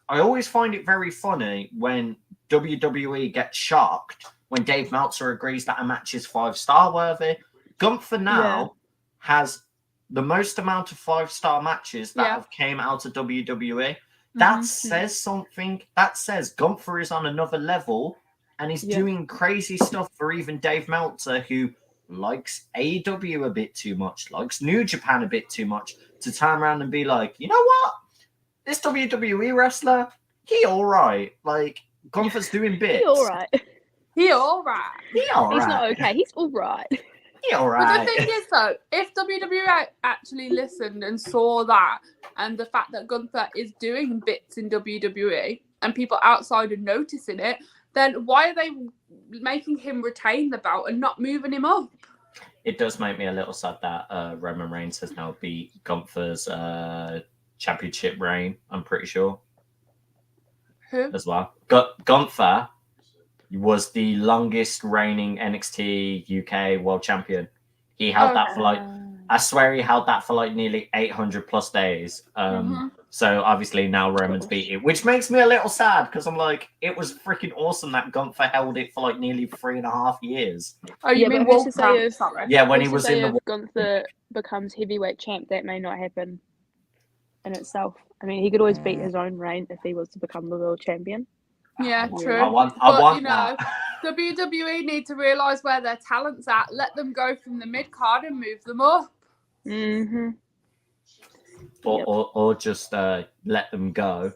I always find it very funny when WWE gets shocked when Dave Meltzer agrees that a match is 5-star worthy. Gunther now has the most amount of 5-star matches that have came out of WWE. That says something. That says Gunther is on another level and he's doing crazy stuff for even Dave Meltzer, who likes AEW a bit too much, likes New Japan a bit too much to turn around and be like, you know what? This WWE wrestler, he all right. Like, Gunther's doing bits. He all right. He all right. He all right. He's not okay. He's all right. He all But right. the thing is, though, if WWE actually listened and saw that, and the fact that Gunther is doing bits in WWE, and people outside are noticing it, then why are they making him retain the belt and not moving him up? It does make me a little sad that Roman Reigns has now beat Gunther's championship reign, I'm pretty sure, Who? as well. Gunther was the longest reigning NXT UK world champion. He held that for like, I swear he held that for like nearly 800 plus days. So obviously now Roman's beat it, which makes me a little sad because I'm like, it was freaking awesome that Gunther held it for like nearly 3.5 years. Oh, you mean but who's to say Wolfgang? if- Sorry. Yeah, when he Who's was to say in the if Gunther becomes heavyweight champ, that may not happen in itself. I mean, he could always beat his own reign if he was to become the world champion. Yeah, true. I want But, you know, that. WWE need to realise where their talent's at. Let them go from the mid card and move them up. Mm-hmm. Or just let them go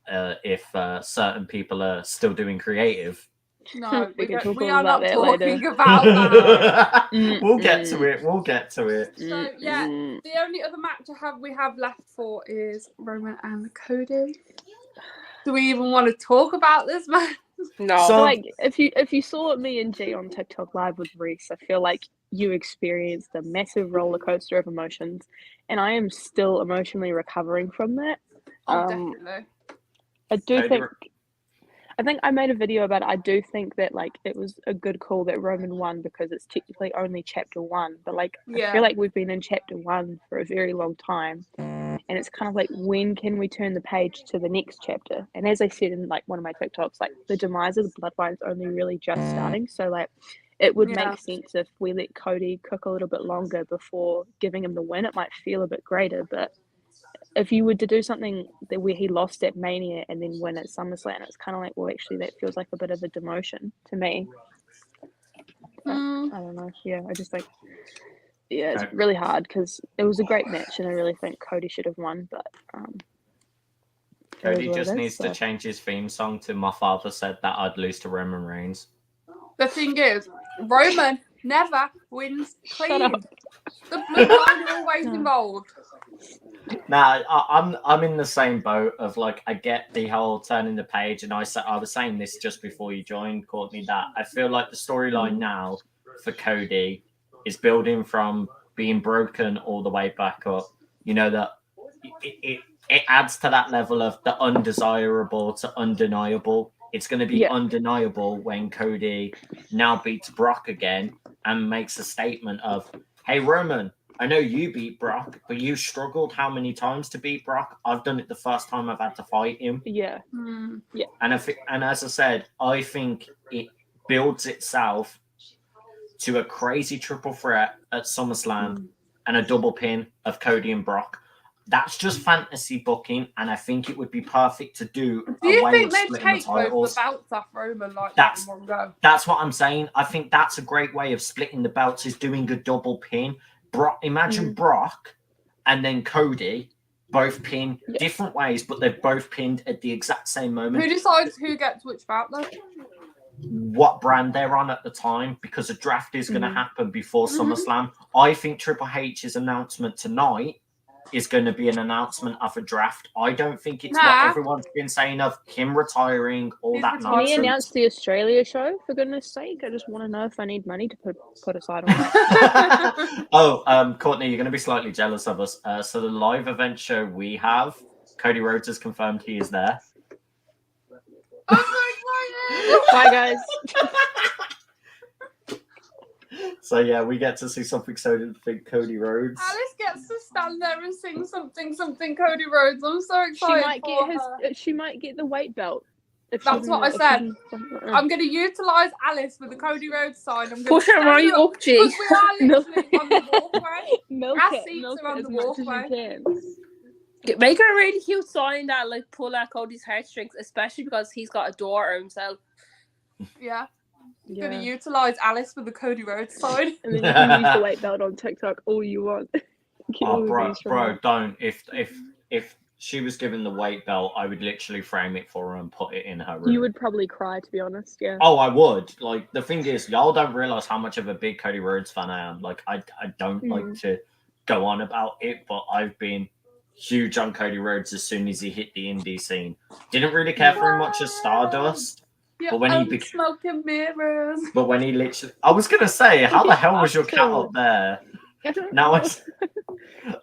if certain people are still doing creative. No, We can talk we all are about not that talking later. about that. We'll get to it. We'll get to it. So yeah, the only other match we have left for is Roman and Cody. Do we even want to talk about this match? No. So- Like, if you saw me and G on TikTok live with Reese, I feel like you experienced a massive roller coaster of emotions, and I am still emotionally recovering from that. Oh, definitely. I do Cody I think I made a video about it. I do think that like it was a good call that Roman won because it's technically only chapter 1, but like I feel like we've been in chapter 1 for a very long time, and it's kind of like, when can we turn the page to the next chapter? And as I said in like one of my TikToks, like the demise of the Bloodline is only really just starting, so like it would make sense if we let Cody cook a little bit longer before giving him the win. It might feel a bit greater, but if you were to do something where he lost at Mania and then win at SummerSlam, it's kind of like, well, actually, that feels like a bit of a demotion to me. But, I don't know. Yeah, I just think, yeah, it's really hard because it was a great match and I really think Cody should have won, but Cody just needs to change his theme song to "My Father Said That I'd Lose to Roman Reigns." The thing is, Roman never wins clean. up. The bloodline are always involved. Nah, I'm in the same boat of like, I get the whole turning the page, and I was saying this just before you joined, Courtney, that I feel like the storyline now for Cody is building from being broken all the way back up. You know, that it adds to that level of the undesirable to undeniable. It's going to be undeniable when Cody now beats Brock again and makes a statement of, hey, Roman, I know you beat Brock, but you struggled how many times to beat Brock? I've done it the first time I've had to fight him. Yeah. Yeah. And as I said, I think it builds itself to a crazy triple threat at SummerSlam and a double pin of Cody and Brock. That's just fantasy booking, and I think it would be perfect to do. Do you think they'd they'd take both the belts off Roman like that in one go? That's what I'm saying. I think that's a great way of splitting the belts, is doing a double pin. Imagine Brock and then Cody both pin different ways, but they're both pinned at the exact same moment. Who decides who gets which belt though? What brand they're on at the time, because a draft is going to happen before SummerSlam. I think Triple H's announcement tonight is going to be an announcement of a draft. I don't think it's what everyone's been saying of him retiring, that Can he announce the Australia show, for goodness sake? I just want to know if I need money to put aside on that. Courtney, you're going to be slightly jealous of us. So the live event show we have, Cody Rhodes has confirmed he is there. Oh my God! Bye, guys. So yeah, we get to see something so big, Cody Rhodes. Alice gets to stand there and sing something Cody Rhodes. I'm so excited. She might get the weight belt. That's what I said. I'm going to utilise Alice with the Cody Rhodes sign. I'm push her right up, G. Because we are literally on the walkway. Milk Our it, seats milk are on it the as much as walkway. you can. Make her a really cute sign that pull out Cody's heartstrings, especially because he's got a daughter himself. Yeah. Gonna Yeah. utilize Alice for the Cody Rhodes side. And then you can use the weight belt on TikTok all you want. Get all Oh, the bro, views from bro, that. don't. If she was given the weight belt, I would literally frame it for her and put it in her room. You would probably cry, to be honest. Yeah. Oh, I would. Like, the thing is, y'all don't realize how much of a big Cody Rhodes fan I am. Like, I don't like to go on about it, but I've been huge on Cody Rhodes as soon as he hit the indie scene. Didn't really care for him much as Stardust. Yeah, But when he smoking mirrors. But when he literally, I was gonna say, how the hell was your cat up there? I don't Now know.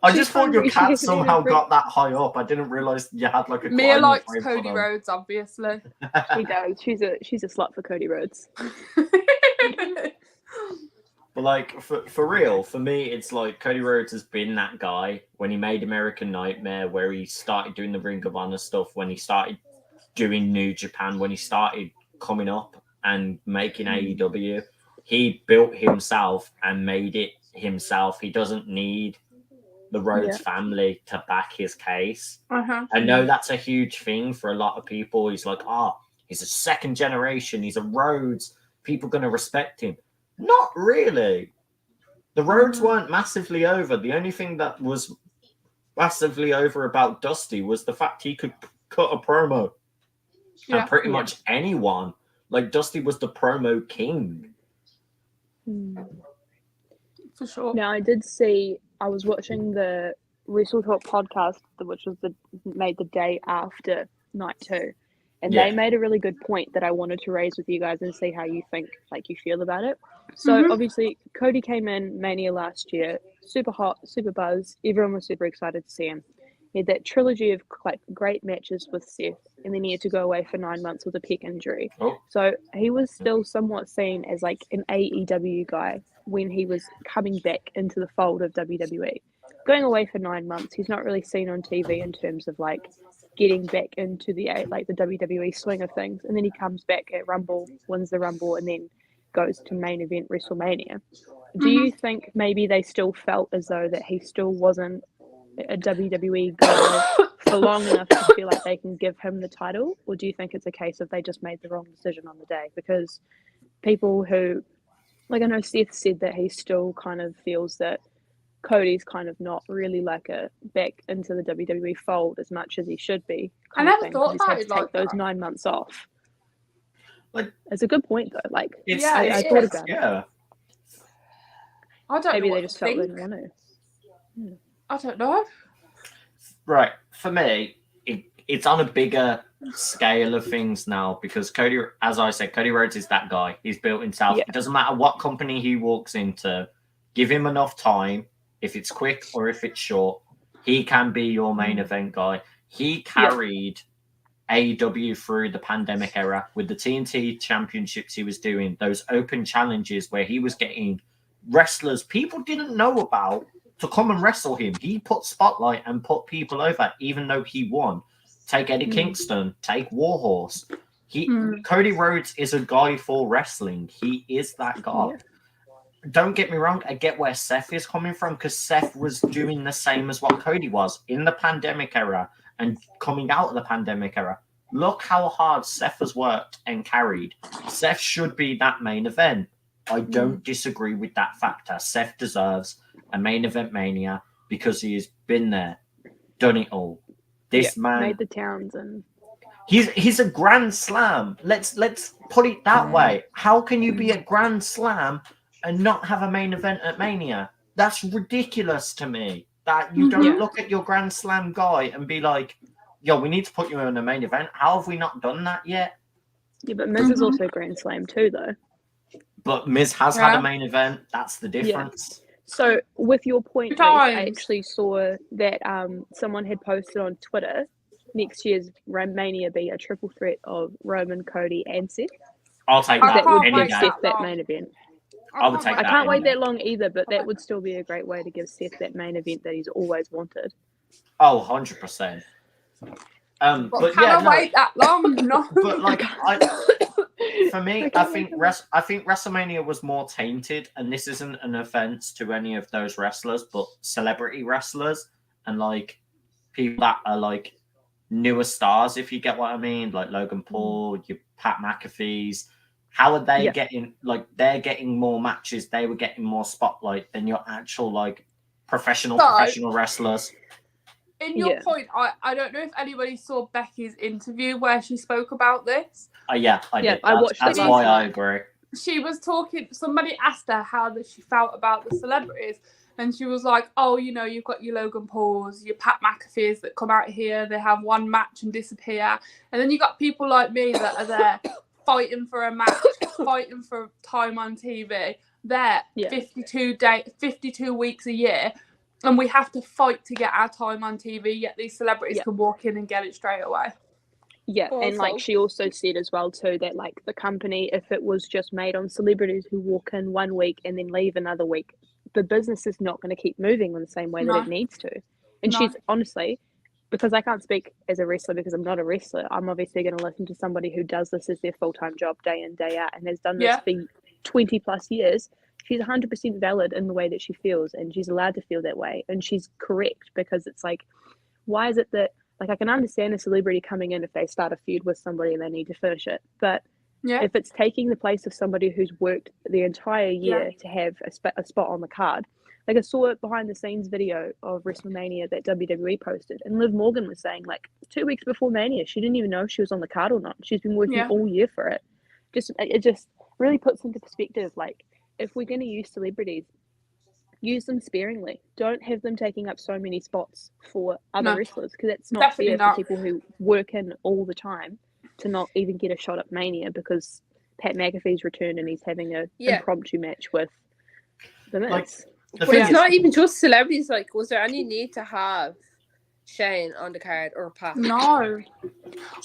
I She's just thought your hungry, she cat hasn't eaten somehow for- got that high up. I didn't realize you had like a. Mia climbing likes frame for Cody them. Rhodes, obviously. She does. She's a slut for Cody Rhodes. But like for real, for me, it's like Cody Rhodes has been that guy when he made American Nightmare, where he started doing the Ring of Honor stuff, when he started doing New Japan, when he started coming up and making AEW. He built himself and made it himself. He doesn't need the Rhodes family to back his case. I know that's a huge thing for a lot of people. He's like, he's a second generation. He's a Rhodes. People going to respect him. Not really. The Rhodes weren't massively over. The only thing that was massively over about Dusty was the fact he could cut a promo. And pretty much anyone. Like, Dusty was the promo king. For sure. Now, I did see, I was watching the Wrestle Talk podcast, which was made the day after night 2. And they made a really good point that I wanted to raise with you guys and see how you think, like, you feel about it. So, obviously, Cody came in Mania last year, super hot, super buzz. Everyone was super excited to see him. He had that trilogy of, like, great matches with Seth, and then he had to go away for 9 months with a pec injury. So, he was still somewhat seen as, like, an AEW guy when he was coming back into the fold of WWE. Going away for 9 months, he's not really seen on TV in terms of, like, getting back into the WWE swing of things, and then he comes back at Rumble, wins the Rumble, and then goes to main event Wrestlemania. Do you think maybe they still felt as though that he still wasn't a WWE guy for long enough to feel like they can give him the title, or do you think it's a case of they just made the wrong decision on the day? Because people who, like, I know Seth said that he still kind of feels that Cody's kind of not really like a back into the WWE fold as much as he should be. I never thought about it to take like those that. 9 months off. Like, it's a good point though. Like, I thought about it. Yeah. I don't Maybe know they what just to felt they think. didn't want to. I don't know. Right. For me, it's on a bigger scale of things now because Cody, as I said, Cody Rhodes is that guy. He's built himself. It doesn't matter what company he walks into. Give him enough time. If it's quick or if it's short, he can be your main event guy. He carried AEW through the pandemic era with the TNT championships he was doing, those open challenges where he was getting wrestlers people didn't know about to come and wrestle him. He put spotlight and put people over, even though he won. Take Eddie Kingston, take Warhorse. Cody Rhodes is a guy for wrestling. He is that guy. Don't get me wrong, I get where Seth is coming from because Seth was doing the same as what Cody was in the pandemic era and coming out of the pandemic era. Look how hard Seth has worked and carried. Seth should be that main event. I don't disagree with that factor. Seth deserves a main event Mania because he has been there, done it all. This man made the towns and he's a Grand Slam. Let's put it that way. How can you be a Grand Slam and not have a main event at Mania? That's ridiculous to me. That you don't look at your Grand Slam guy and be like, yo, we need to put you in a main event. How have we not done that yet? Yeah, but Miz is also Grand Slam too, though. But Miz has had a main event. That's the difference. So, with your point, Ruth, I actually saw that someone had posted on Twitter next year's Mania be a triple threat of Roman, Cody, and Seth. I'll take that. That would any give day. Seth that main event. I would take that. I can't wait any day. that long either, but that would still be a great way to give Seth that main event that he's always wanted. Oh, 100%. But can I wait that long? No. But like, for me, I think WrestleMania was more tainted, and this isn't an offense to any of those wrestlers, but celebrity wrestlers and like people that are like newer stars, if you get what I mean, like Logan Paul, your Pat McAfee's, How are they getting, like, they're getting more matches, they were getting more spotlight than your actual, like, professional wrestlers? In your point, I don't know if anybody saw Becky's interview where she spoke about this. Yeah, I did. I watched That's why I agree. She was talking, somebody asked her how she felt about the celebrities, and she was like, oh, you know, you've got your Logan Pauls, your Pat McAfee's that come out here, they have one match and disappear. And then you got people like me that are there fighting for a match, fighting for time on TV. They're 52 weeks a year, and we have to fight to get our time on TV, yet these celebrities can walk in and get it straight away. Yeah, and like she also said as well too that like the company, if it was just made on celebrities who walk in 1 week and then leave another week, the business is not going to keep moving in the same way that it needs to. And she's honestly, because I can't speak as a wrestler because I'm not a wrestler, I'm obviously going to listen to somebody who does this as their full-time job day in, day out, and has done this for 20 plus years. She's 100% valid in the way that she feels, and she's allowed to feel that way. And she's correct, because it's like, why is it that, like, I can understand a celebrity coming in if they start a feud with somebody and they need to finish it. But if it's taking the place of somebody who's worked the entire year to have a spot on the card. Like, I saw a behind the scenes video of Wrestlemania that WWE posted, and Liv Morgan was saying, like, 2 weeks before Mania, she didn't even know if she was on the card or not. She's been working all year for it. It just really puts into perspective, like, if we're going to use celebrities, use them sparingly. Don't have them taking up so many spots for other wrestlers, because it's not fair for people who work in all the time to not even get a shot at Mania because Pat McAfee's returned and he's having a impromptu match with the Miz. Like, but it's not even just celebrities. Like, was there any need to have Shane on the card or Pat? No.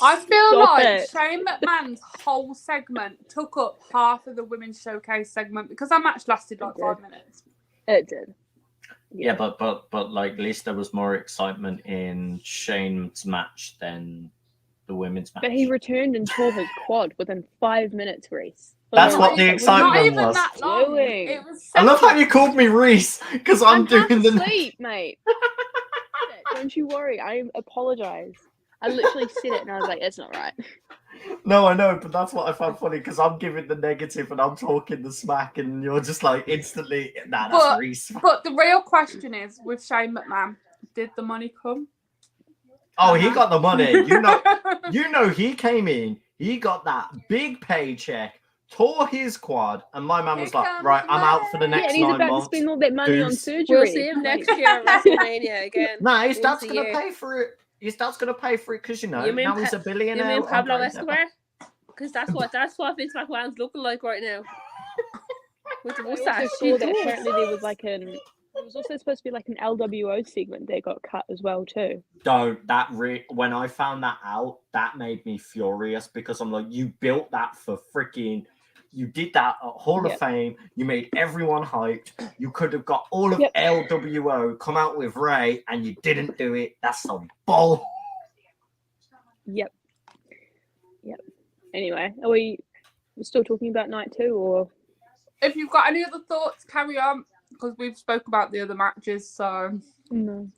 I feel like Shane McMahon's whole segment took up half of the women's showcase segment, because that match lasted like 5 minutes. It did. Yeah, but like, at least there was more excitement in Shane's match than the women's match. But he returned and tore his quad within 5 minutes, Reese. That's what the excitement was. That long. It was I love how you called me Reese, because I'm doing the sleep, mate. Don't you worry. I apologize. I literally said it and I was like, it's not right. No, I know, but that's what I found funny, because I'm giving the negative and I'm talking the smack, and you're just like instantly, that's Reese. But the real question is, with Shane McMahon, did the money come? Oh, he got the money. You know, he came in, he got that big paycheck, tore his quad, and my man was like, right, I'm out for the next 9 months. And he's about to spend all that money on surgery. We'll see him next year at WrestleMania again. No, his dad's going to pay for it. His dad's going to pay for it because, now he's a billionaire. You mean Pablo Escobar? Because that's what Vince McMahon's looking like right now. With the mustache. Apparently there was like there was also supposed to be like an LWO segment that got cut as well too. When I found that out, that made me furious, because I'm like, you built that for freaking. You did that at Hall of Fame. You made everyone hyped. You could have got all of LWO come out with Ray, and you didn't do it. That's some bull. Yep. Anyway, are we still talking about night 2, or? If you've got any other thoughts, carry on, because we've spoke about the other matches. So no.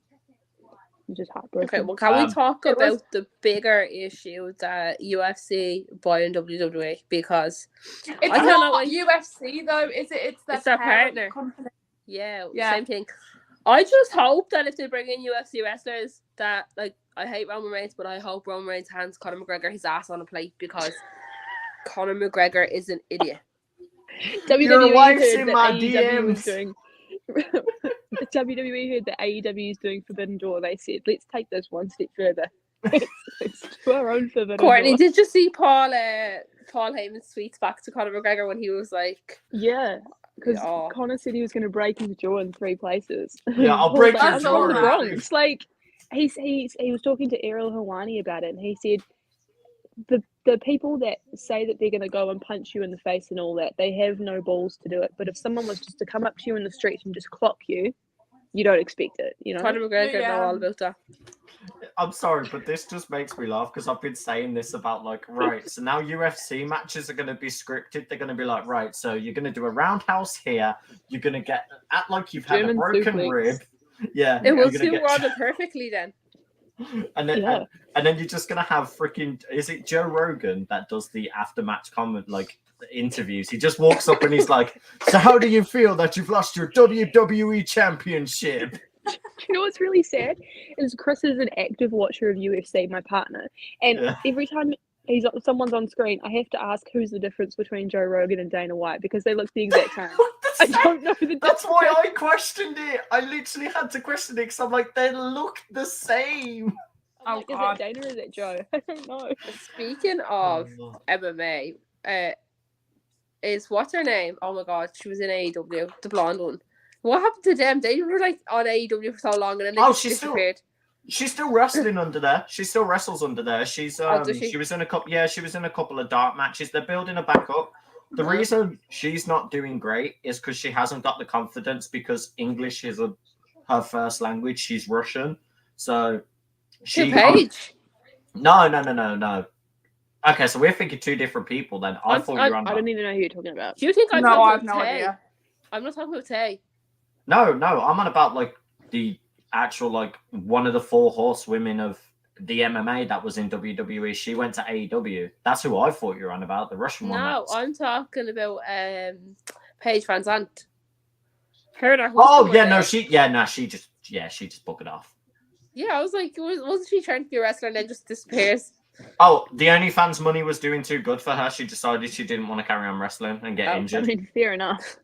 I'm just heartbroken. Okay, well, can we talk about the bigger issue that UFC buying WWE? Because it's not UFC though, is it? It's their partner company. Yeah, same thing. I just hope that if they bring in UFC wrestlers, that, like, I hate Roman Reigns, but I hope Roman Reigns hands Conor McGregor his ass on a plate, because Conor McGregor is an idiot. WWE heard that AEW was doing. WWE heard that AEW is doing Forbidden Door. They said, let's take this one step further. Let's do our own Forbidden Courtney, Door. did you see Paul Heyman's tweets back to Conor McGregor when he was like... Yeah, because Conor said he was going to break his jaw in 3 places. Yeah, I'll break your jaw. Bronx. Like, he was talking to Ariel Helwani about it, and he said, the people that say that they're going to go and punch you in the face and all that, they have no balls to do it. But if someone was just to come up to you in the streets and just clock you, you don't expect it, Conor McGregor know all about that. I'm sorry, but this just makes me laugh, because I've been saying this about, like, right, so now UFC matches are going to be scripted. They're going to be like, right, so you're going to do a roundhouse here. You're going to act like you've had a broken rib. Yeah. It will suit Ronda perfectly then. And then you're just gonna have freaking, is it Joe Rogan that does the after match comment, like interviews. He just walks up and he's like, "So how do you feel that you've lost your WWE Championship?" Do you know what's really sad? Is Chris is an active watcher of UFC, my partner, and every time someone's on screen, I have to ask who's the difference between Joe Rogan and Dana White because they look the exact same. I don't know the difference. That's why I questioned it. I literally had to question it because I'm like, they look the same. I'm like, is it Dana or is it Joe? I don't know. Speaking of MMA, is what's her name? Oh my god, she was in AEW, the blonde one. What happened to them? They were like on AEW for so long and then they just disappeared. She's still wrestling under there. She still wrestles under there. She's she was in a couple. Yeah, she was in a couple of dark matches. They're building her back up. The reason she's not doing great is because she hasn't got the confidence because English is her first language. She's Russian, so she. Paige. No. Okay, so we're thinking two different people. Then I thought you were on. I don't even know who you're talking about. Do you think I'm I have talking no about Tay? idea. I'm not talking about Tay. No, I'm on about like the actual like one of the 4 horsewomen of the MMA that was in WWE. She went to AEW. That's who I thought you were on about, the Russian one. No, I'm talking about Paige Van Zandt. Her and her she just booked it off. Yeah, I was like, wasn't she trying to be a wrestler and then just disappears? Oh, the OnlyFans money was doing too good for her. She decided she didn't want to carry on wrestling and get injured. I mean, fair enough.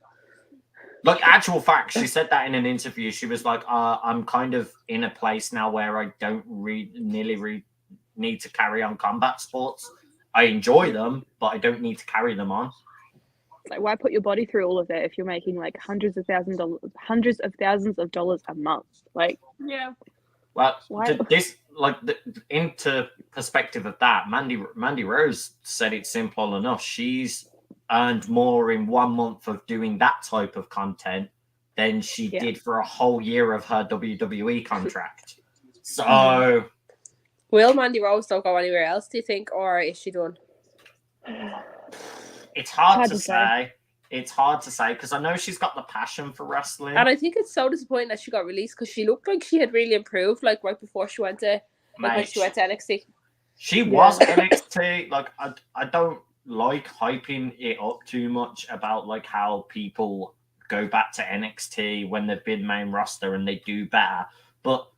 Like, actual fact, she said that in an interview. She was like, I'm kind of in a place now where I don't nearly need to carry on combat sports. I enjoy them, but I don't need to carry them on. Like, why put your body through all of that if you're making like hundreds of thousands of dollars a month? Like, yeah. Well, into perspective of that, Mandy Rose said it's simple enough. She's earned more in 1 month of doing that type of content than she did for a whole year of her WWE contract. So, will Mandy Rose don't go anywhere else, do you think, or is she done? It's hard to say. It's hard to say because I know she's got the passion for wrestling. And I think it's so disappointing that she got released because she looked like she had really improved, like right before she went to when she went to NXT. She was NXT. Like I don't like hyping it up too much about like how people go back to NXT when they've been main roster and they do better. But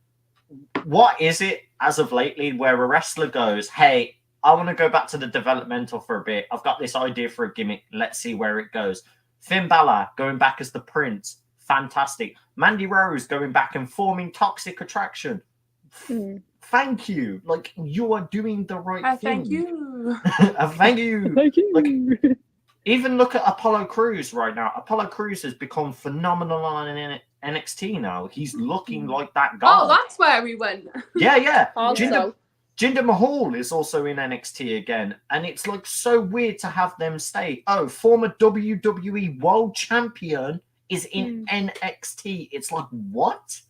what is it as of lately where a wrestler goes, hey, I want to go back to the developmental for a bit. I've got this idea for a gimmick. Let's see where it goes. Finn Balor going back as the Prince. Fantastic. Mandy Rose going back and forming Toxic Attraction. Thank you. Like, you are doing the right thing. Thank you. Thank you. Thank you. Like, even look at Apollo Crews right now. Apollo Crews has become phenomenal on NXT now. He's looking like that guy. Oh, that's where we went. Yeah. Also, Jinder Mahal is also in NXT again, and it's like so weird to have them stay. Oh, former WWE World Champion is in NXT. It's like, what?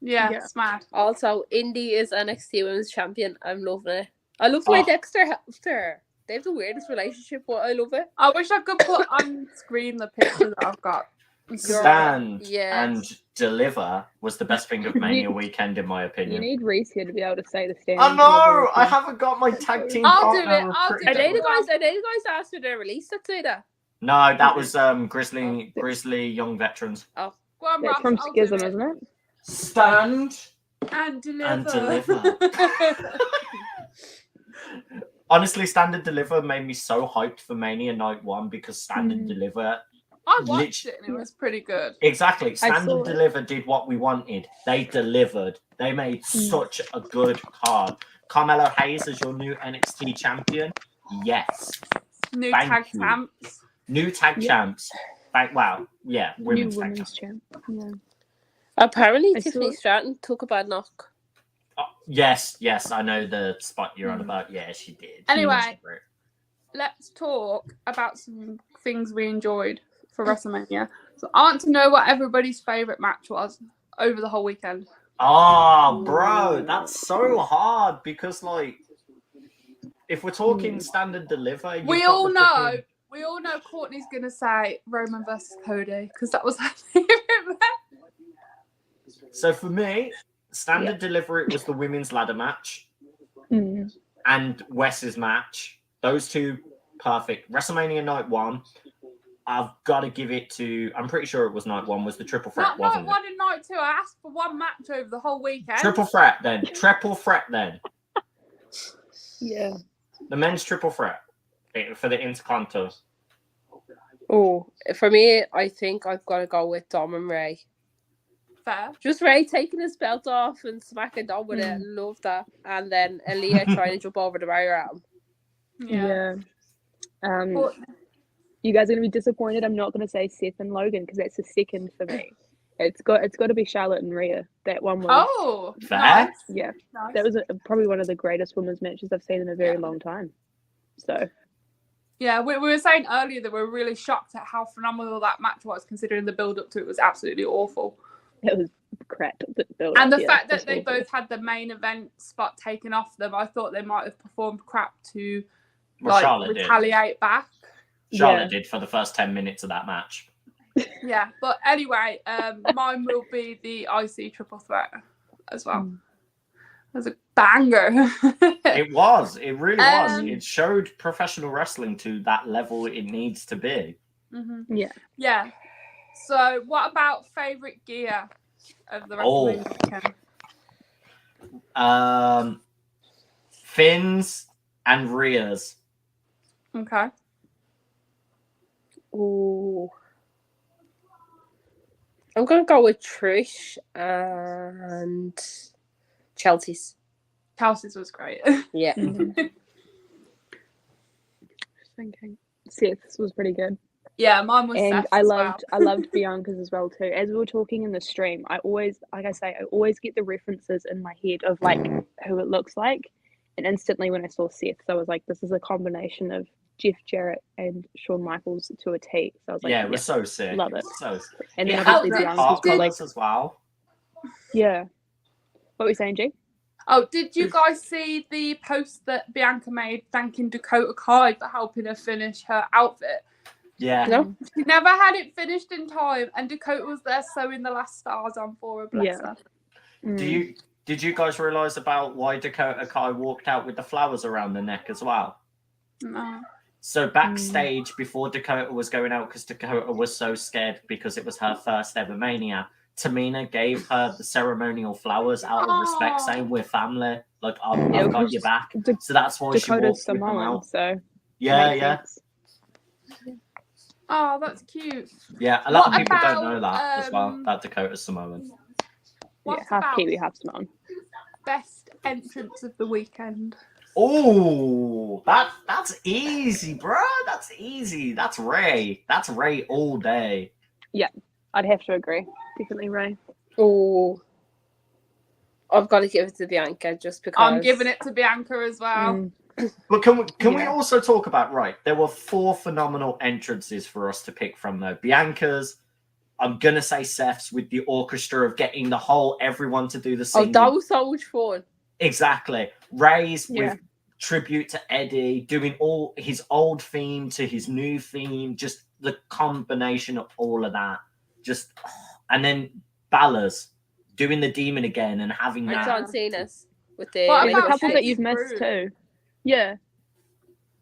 Yeah, it's mad. Also, Indy is NXT Women's Champion. I'm loving it. I love the way Dexter helps her. They have the weirdest relationship, but I love it. I wish I could put on screen the picture that I've got. Stand and Deliver was the best thing of Mania weekend, in my opinion. You need Reese here to be able to say the stand. I know! I haven't got my tag team I'll do partner. it. Are they the guys that asked for their release that say that? No, that was Grizzly Young Veterans. Oh. Go on, That's Ross, from I'll do Schism, it. isn't it? Stand And Deliver. and Deliver. Honestly, Stand and Deliver made me so hyped for Mania Night 1 because Stand and Deliver... I watched it and it was pretty good. Exactly. Stand and Deliver did what we wanted. They delivered. They made such a good card. Carmelo Hayes as your new NXT champion. Yes. New Thank tag you. champs. New tag champs. Women's tag champs. champ. Yeah. Apparently, Tiffany Stratton took a bad knock. Oh, yes, I know the spot you're on about. Yeah, she did. Anyway, let's talk about some things we enjoyed for WrestleMania. So I want to know what everybody's favourite match was over the whole weekend. Oh, bro, that's so hard because, like, if we're talking Stand and Deliver, we all know Courtney's gonna say Roman versus Cody because that was her favourite match. So for me, Stand and Deliver, it was the women's ladder match and Wes's match. Those two perfect. WrestleMania Night 1, I've got to give it to, I'm pretty sure it was Night 1, was the triple threat, Not wasn't night 1 and night 2. I asked for one match over the whole weekend. Triple threat then. Triple threat then. Yeah. The men's triple threat for the Intercontinental. Oh, for me, I think I've got to go with Dom and Ray. Fair. Just Ray taking his belt off and smacking Dom with it. Love that. And then Aaliyah trying to jump over the barrier at him. Yeah. But, You guys are going to be disappointed. I'm not going to say Seth and Logan because that's a second for me. It's got to be Charlotte and Rhea. That one was Fair. Nice. yeah. Nice. That was probably one of the greatest women's matches I've seen in a very long time. So Yeah, we were saying earlier that we're really shocked at how phenomenal that match was, considering the build up to it was absolutely awful. it was crap. And the fact that they both had the main event spot taken off them, I thought they might have performed crap to Charlotte retaliate back. Charlotte did for the first 10 minutes of that match. Yeah, but anyway, mine will be the IC triple threat as well. It was a banger. It was. It really was. It showed professional wrestling to that level it needs to be. Mm-hmm. Yeah. Yeah. So, what about favorite gear of the WrestleMania weekend? Finn's and Rhea's. Okay. Ooh. I'm going to go with Trish and Chelsea's. Chelsea's was great. Yeah. Thinking Seth's was pretty good. Yeah, mine was. And Seth's I as loved Bianca's as well too. As we were talking in the stream, I always get the references in my head of like who it looks like, and instantly when I saw Seth, I was like, this is a combination of Jeff Jarrett and Shawn Michaels to a T. So I was like, yeah, it was so sick. Love it. So sick. And then It obviously had Bianca's the like, colors as well. yeah. What were you saying, G? Oh, did you guys see the post that Bianca made thanking Dakota Kai for helping her finish her outfit? Yeah. No? She never had it finished in time, and Dakota was there sewing the last stars on for her. Bless her. Did you guys realize about why Dakota Kai walked out with the flowers around the neck as well? No. So backstage before Dakota was going out, because Dakota was so scared because it was her first ever Mania, Tamina gave her the ceremonial flowers out of respect, saying we're family. Like I've got your back. So that's why she walked with them out. So yeah. Oh, that's cute. Yeah, a lot of people don't know that as well. That Dakota's Samoan. Half Kiwi, half Samoan. Best entrance of the weekend. Oh, that's easy, bro. That's easy. That's Ray. That's Ray all day. Yeah, I'd have to agree. Definitely Ray. Oh, I've got to give it to Bianca just because. I'm giving it to Bianca as well. But can we also talk about, right, there were 4 phenomenal entrances for us to pick from though. Bianca's, I'm going to say Seth's with the orchestra of getting the whole everyone to do the singing. Oh, that was so much fun. Exactly. Ray's with tribute to Eddie, doing all his old theme to his new theme, just the combination of all of that. Just, and then Balor's doing the demon again and having that. John Cena's with the. There's a couple that you've missed too. Yeah.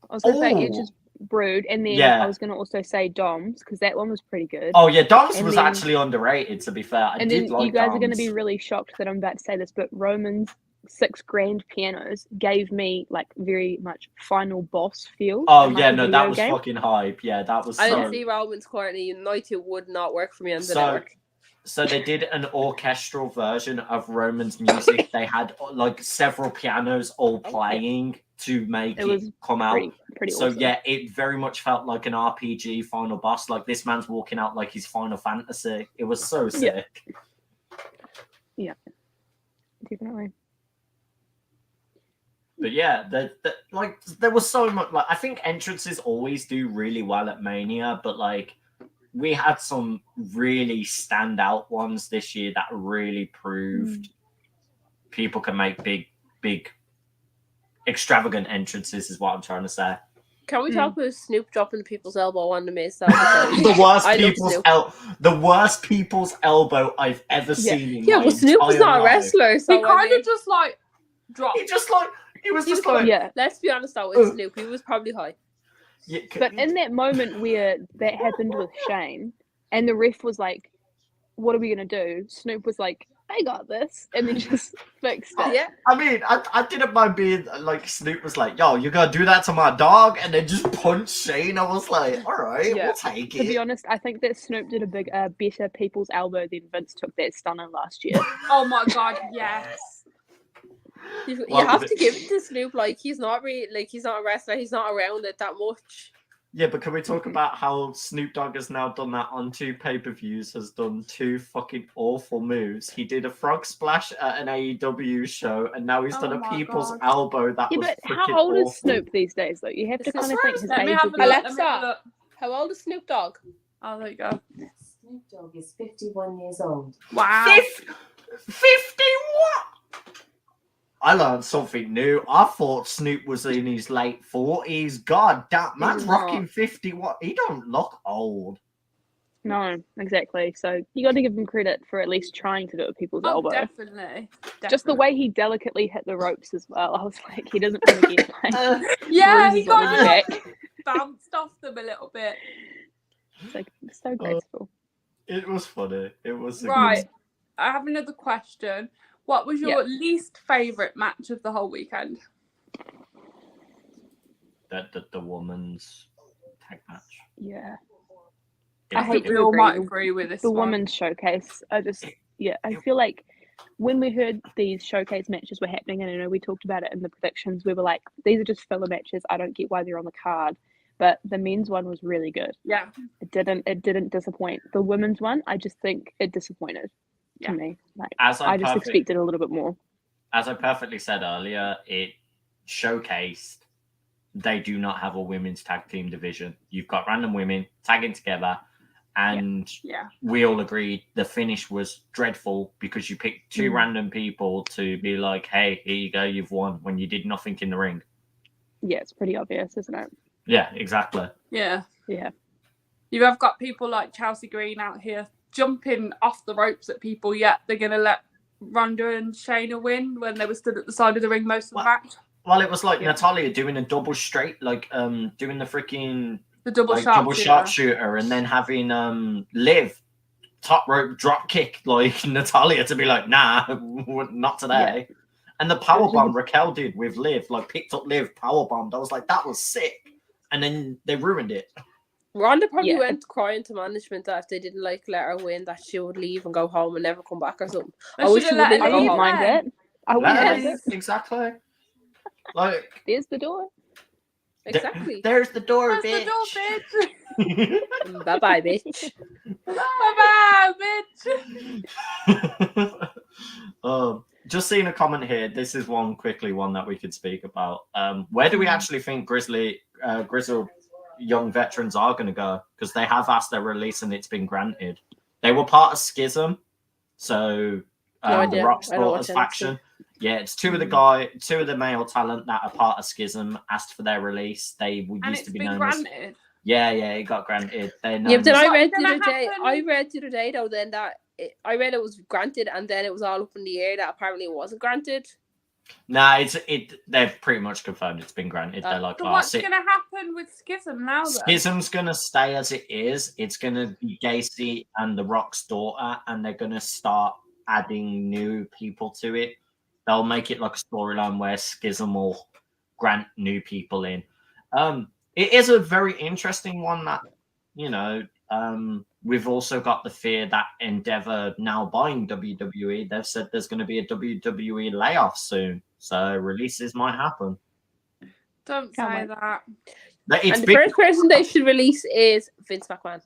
I was going to say Edge's Brood, and then I was going to also say Dom's, because that one was pretty good. Oh, yeah, Dom's was actually underrated, to be fair. I did like you guys Dom's. are going to be really shocked that I'm about to say this, but Roman's 6 grand pianos gave me like very much final boss feel. Oh, yeah, no, that was fucking hype. Yeah, that was I didn't see Roman's Courtney United would not work for me on the network. So they did an orchestral version of Roman's music. They had like several pianos all playing to make it come out. Pretty so awesome. yeah, it very much felt like an RPG final boss. Like this man's walking out like his Final Fantasy. It was so sick. Yeah, definitely. But yeah, like there was so much. Like I think entrances always do really well at Mania, but like we had some really standout ones this year that really proved people can make big, extravagant entrances. Is what I'm trying to say. Can we talk about Snoop dropping people's elbow on the Miz? The worst people's elbow I've ever seen. In my but Snoop was not a wrestler, so he kind of just like dropped. He was just like. Let's be honest though, with Snoop, he was probably high. Yeah, But in that moment where that happened with Shane, and the ref was like, "What are we gonna do?" Snoop was like, "I got this," and then just fixed it. Yeah. I mean, I didn't mind being like Snoop was like, "Yo, you're gonna do that to my dog," and then just punch Shane. I was like, "All right, Yeah. we'll take To be it." honest, I think that Snoop did a better people's elbow than Vince took that stunner last year. Oh my god, yes. You Well, have to give it to Snoop. Like he's not really like he's not a wrestler. He's not around it that much. Yeah, but can we talk about how Snoop Dogg has now done that on 2 pay-per-views, has done 2 fucking awful moves. He did a frog splash at an AEW show, and now he's Oh done a my people's God. elbow that Yeah, was but freaking how old awful. is Snoop these days, though? You have to That's kind of think his Let me age have would a be. look. Alexa. Let me have a look. How old is Snoop Dogg? Oh, there you go. Snoop Dogg is 51 years old. Wow. 50 what? I learned something new. I thought Snoop was in his late 40s. God damn, man's He's not. rocking 50 what? He don't look old. No, exactly. So you got to give him credit for at least trying to do it with people's Oh, elbow. definitely. Just the way he delicately hit the ropes as well. I was like, he doesn't want to get like Yeah, he bruises on his got back. bounced off them a little bit. It's like so graceful. It was funny. It was a Right. I have another question. What was your Yeah. least favourite match of the whole weekend? the woman's tag match. Yeah. It I was- hate We to all agree. might agree with this The one. women's showcase. I feel like when we heard these showcase matches were happening, and I know we talked about it in the predictions, we were like, these are just filler matches. I don't get why they're on the card. But the men's one was really good. Yeah. It didn't disappoint. The women's one, I just think it disappointed Yeah. to me. Like As I just expected a little bit more. As I perfectly said earlier, it showcased they do not have a women's tag team division. You've got random women tagging together, and Yeah. we all agreed the finish was dreadful because you picked 2 random people to be like, "Hey, here you go, you've won," when you did nothing in the ring. Yeah, it's pretty obvious, isn't it? Yeah, exactly. Yeah. Yeah. You have got people like Chelsea Green out here jumping off the ropes at people, yet they're going to let Ronda and Shayna win when they were stood at the side of the ring most of the match. Well, it was like Yeah. Natalia doing a double straight, like doing the freaking The double double sharpshooter. sharpshooter, and then having Liv top rope drop kick like Natalia to be like, "Nah, not today." And the power bomb Raquel did with Liv, like picked up Liv, power bombed. I was like, that was sick. And then they ruined it. Ronda probably Yeah. went crying to management that if they didn't like let her win, that she would leave and go home and never come back or something. They I wish should she have let wouldn't her I go leave wouldn't home. mind then. it. I wouldn't Let her mind leave, it. exactly. Like There's the door. Exactly. there's the door, That's bitch. the door, bitch. Bye bye, bitch. Bye-bye, bitch. Just seeing a comment here. This is one that we could speak about. Where do we actually think grizzled young veterans are going to go? Because they have asked their release and it's been granted. They were part of Schism, so No the idea. Rock I don't watch Sporters NXT. faction. Yeah, it's two of the male talent that are part of Schism asked for their release. They would And used it's to be been known granted. as it got granted. They're Yeah, known but then as- I What's read the gonna other day. happen? I read the other day though. Then that I read it was granted, and then it was all up in the air that apparently it wasn't granted. Nah, they've pretty much confirmed it's been granted. They're like, So oh, what's going to happen with Schism now, then? Schism's gonna stay as it is. It's gonna be Gacy and the Rock's daughter, and they're gonna start adding new people to it. They'll make it like a storyline where Schism will grant new people in. It is a very interesting one that, we've also got the fear that Endeavor now buying WWE. They've said there's going to be a WWE layoff soon, so releases might happen. Don't Can't say wait. that. It's And the big- first person they should release is Vince McMahon.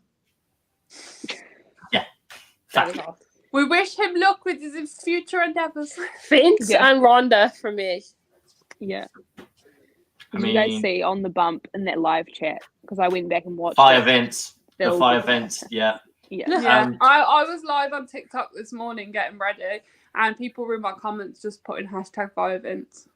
That is fact. all. We wish him luck with his future endeavours. Vince Yeah. and Ronda for me. Yeah. I Did you guys mean- see on the bump in that live chat? Because I went back and watched Fire it. Vince. The They'll Fire be- Vince, yeah. Yeah. Yeah, I was live on TikTok this morning getting ready, and people were in my comments just putting hashtag Fire Vince.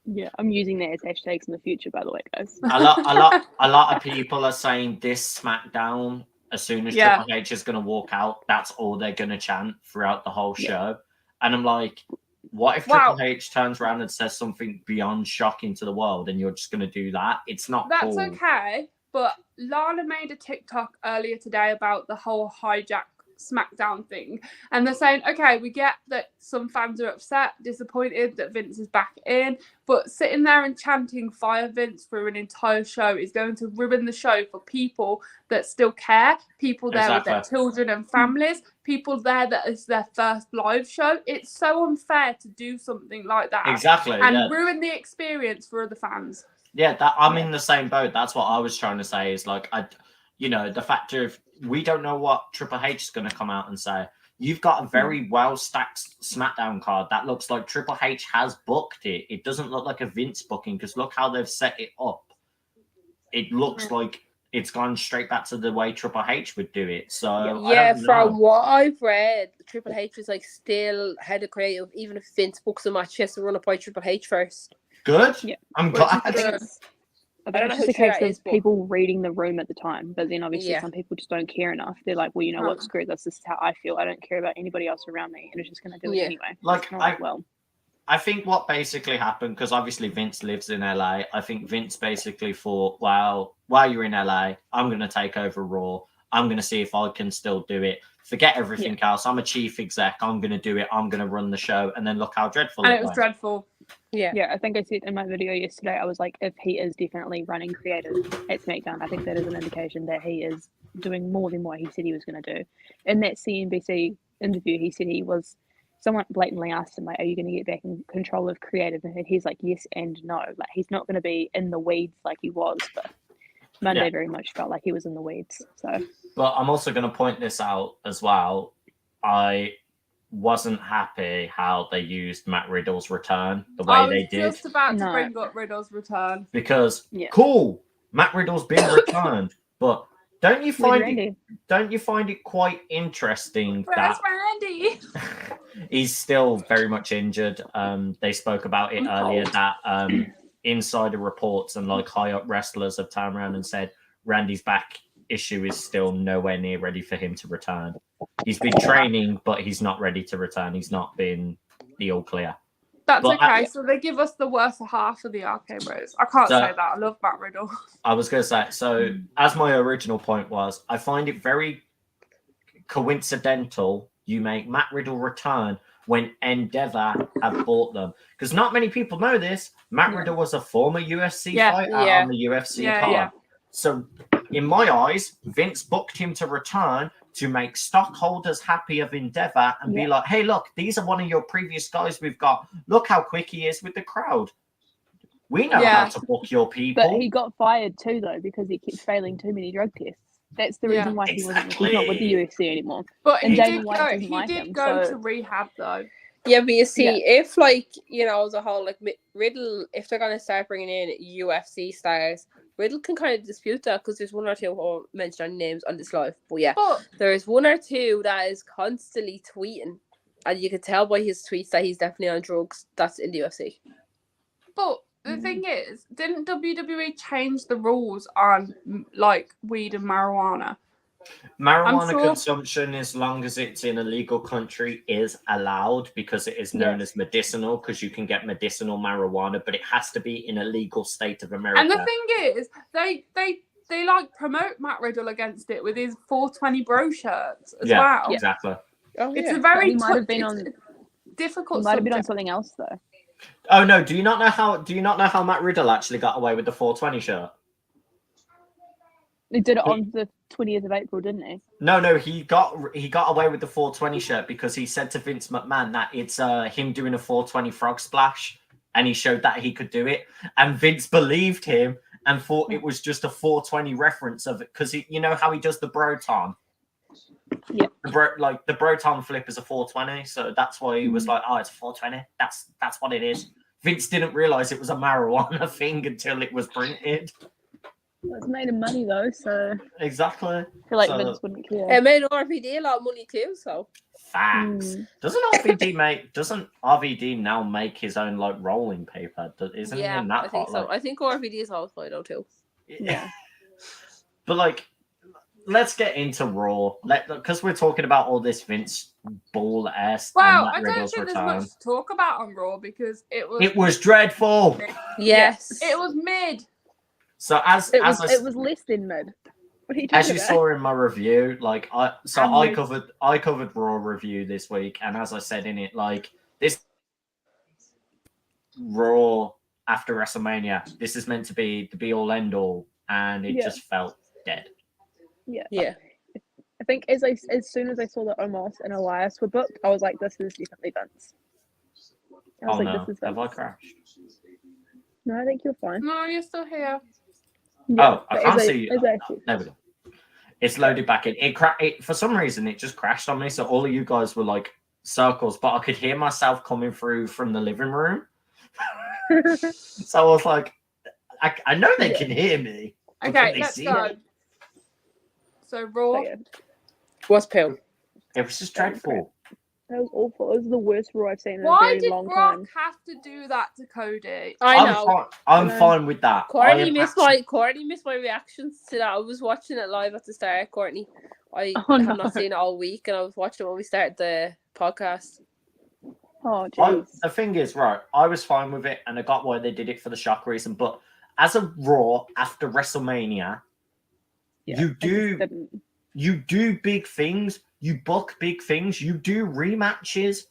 Yeah. I'm using that as hashtags in the future, by the way, guys. A lot of people are saying this SmackDown, as soon as Yeah. Triple H is going to walk out, that's all they're going to chant throughout the whole Yeah. show. And I'm like, what if Wow. Triple H turns around and says something beyond shocking to the world, and you're just going to do that? It's not That's cool. okay, but Lana made a TikTok earlier today about the whole hijack SmackDown thing, and they're saying, okay, we get that some fans are upset, disappointed that Vince is back in, but sitting there and chanting "Fire Vince" through an entire show is going to ruin the show for people that still care, people there with their children and families, people there that is their first live show. It's so unfair to do something like that and ruin the experience for other fans. I'm in the same boat. That's what I was trying to say, is like, the fact of, we don't know what Triple H is going to come out and say. You've got a very well-stacked SmackDown card that looks like Triple H has booked it. It doesn't look like a Vince booking, because look how they've set it up. It looks like it's gone straight back to the way Triple H would do it. So from what I've read, Triple H is like still head of creative. Even if Vince books a match, he has to run it by Triple H first. Good. Yeah. I'm glad. I think it's just a case of people reading the room at the time, but then obviously some people just don't care enough. They're like, well, you know what, screw this. This is how I feel. I don't care about anybody else around me, and it's just going to do it anyway. Like, I think what basically happened, because obviously Vince lives in LA, I think Vince basically thought, well, while you're in LA, I'm going to take over Raw. I'm going to see if I can still do it. Forget everything else. I'm a chief exec. I'm going to do it. I'm going to run the show. And then look how dreadful it was. Dreadful. Yeah, I think I said in my video yesterday, I was like, if he is definitely running creative at SmackDown, I think that is an indication that he is doing more than what he said he was going to do. In that CNBC interview, he said someone blatantly asked him, like, are you going to get back in control of creative? And he's like, yes and no. Like, he's not going to be in the weeds like he was, but Monday very much felt like he was in the weeds. So, but I'm also going to point this out as well. I wasn't happy how they used Matt Riddle's return the way they did. I was just about to bring up Riddle's return. Because, cool, Matt Riddle's been returned, but don't you find it quite interesting that Randy? he's still very much injured? They spoke about it earlier that insider reports and like high up wrestlers have turned around and said Randy's back issue is still nowhere near ready for him to return. He's been training, but he's not ready to return. He's not been the all clear. That's okay. So they give us the worst half of the RK Bros. I can't say that. I love Matt Riddle. I was going to say, so as my original point was, I find it very coincidental you make Matt Riddle return when Endeavor have bought them. Because not many people know this. Matt Riddle was a former UFC fighter on the UFC card. Yeah. So in my eyes, Vince booked him to return to make stockholders happy of Endeavor and be like, hey, look, these are one of your previous guys we've got. Look how quick he is with the crowd. We know how to book your people. But he got fired too, though, because he kept failing too many drug tests. That's the reason why he's not with the UFC anymore. But he did go to rehab, though. Yeah, but you see, if, like, you know, as a whole, like, Riddle, if they're going to start bringing in UFC stars, Riddle can kind of dispute that because there's one or two who won't mention names on this live. But there's one or two that is constantly tweeting, and you can tell by his tweets that he's definitely on drugs. That's in the UFC. But the thing is, didn't WWE change the rules on, like, weed and marijuana? Marijuana consumption, as long as it's in a legal country, is allowed because it is known as medicinal, because you can get medicinal marijuana, but it has to be in a legal state of America. And the thing is, they like promote Matt Riddle against it with his 420 bro shirts as well. Exactly. It's a very He difficult. might have been on something else though. Oh no! Do you not know how Matt Riddle actually got away with the 420 shirt? He did it on the 20th of April, didn't he? No, he got away with the 420 shirt because he said to Vince McMahon that it's him doing a 420 frog splash, and he showed that he could do it, and Vince believed him and thought it was just a 420 reference of it because you know how he does the Broton. Yeah, the Broton flip is a 420, so that's why he was like, "Oh, it's 420. That's what it is." Vince didn't realize it was a marijuana thing until it was printed. Well, it's made him money though, so exactly. I feel like Vince wouldn't care. It made RVD a lot of money too, so facts. Doesn't RVD now make his own like rolling paper? Isn't he in that? I think so. I think RVD is also though too. Yeah. But like, let's get into Raw, because we're talking about all this Vince bull ass. Well, I don't think there's much to talk about on Raw because it was dreadful. Yes, it was mid. So as It as was, I, it was less than mid. What are you talking as you about? saw in my review, like I Average. covered Raw review this week, and as I said in it, like this Raw after WrestleMania, this is meant to be the be all end all, and it Yeah. just felt dead. Yeah. I think as soon as I saw that Omos and Elias were booked, I was like, this is definitely Vince. I was Oh like, no, this is have I Vince. crashed? No, I think you're fine. No, you're still here. Yeah, Oh, I but can't as see. as I said, There we go. It's loaded back in. It for some reason it just crashed on me. So all of you guys were like circles, but I could hear myself coming through from the living room. So I was like, I know they Yeah. can hear me. but can Okay, they let's see go. me? So Raw. yeah, What's poo? It was just That was dreadful. that was awful. It was the worst Raw I've seen in a Why very did long Brock time. have to do that to Cody? I know. I'm know. fine with that. Courtney missed my reactions to that. I was watching it live at the start, Courtney. I Oh, have no. not seen it all week, and I was watching it when we started the podcast. Oh, jeez. The thing is, right, I was fine with it, and I got why they did it for the shock reason. But as a Raw after WrestleMania, Yeah, you I just do didn't. you do big things, you book big things, you do rematches.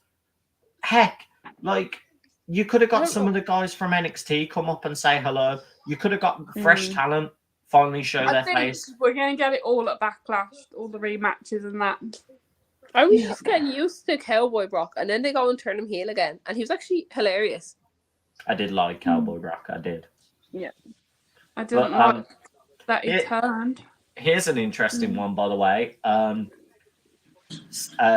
Heck, like you could have I got don't some know. of the guys from NXT come up and say hello. You could have got fresh talent finally show I their think face. we're gonna get it all at Backlash, all the rematches and that. I was Yeah. just getting used to Cowboy Brock, and then they go and turn him heel again, and he was actually hilarious. I did like Cowboy Brock, I did. I didn't But, like that he it- turned. Here's an interesting one, by the way.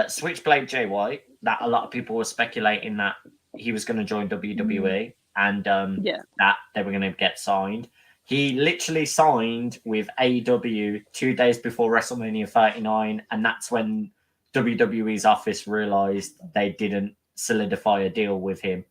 Switchblade Jay White, that a lot of people were speculating that he was going to join WWE and Yeah. that they were going to get signed. He literally signed with AEW 2 days before WrestleMania 39, and that's when WWE's office realized they didn't solidify a deal with him.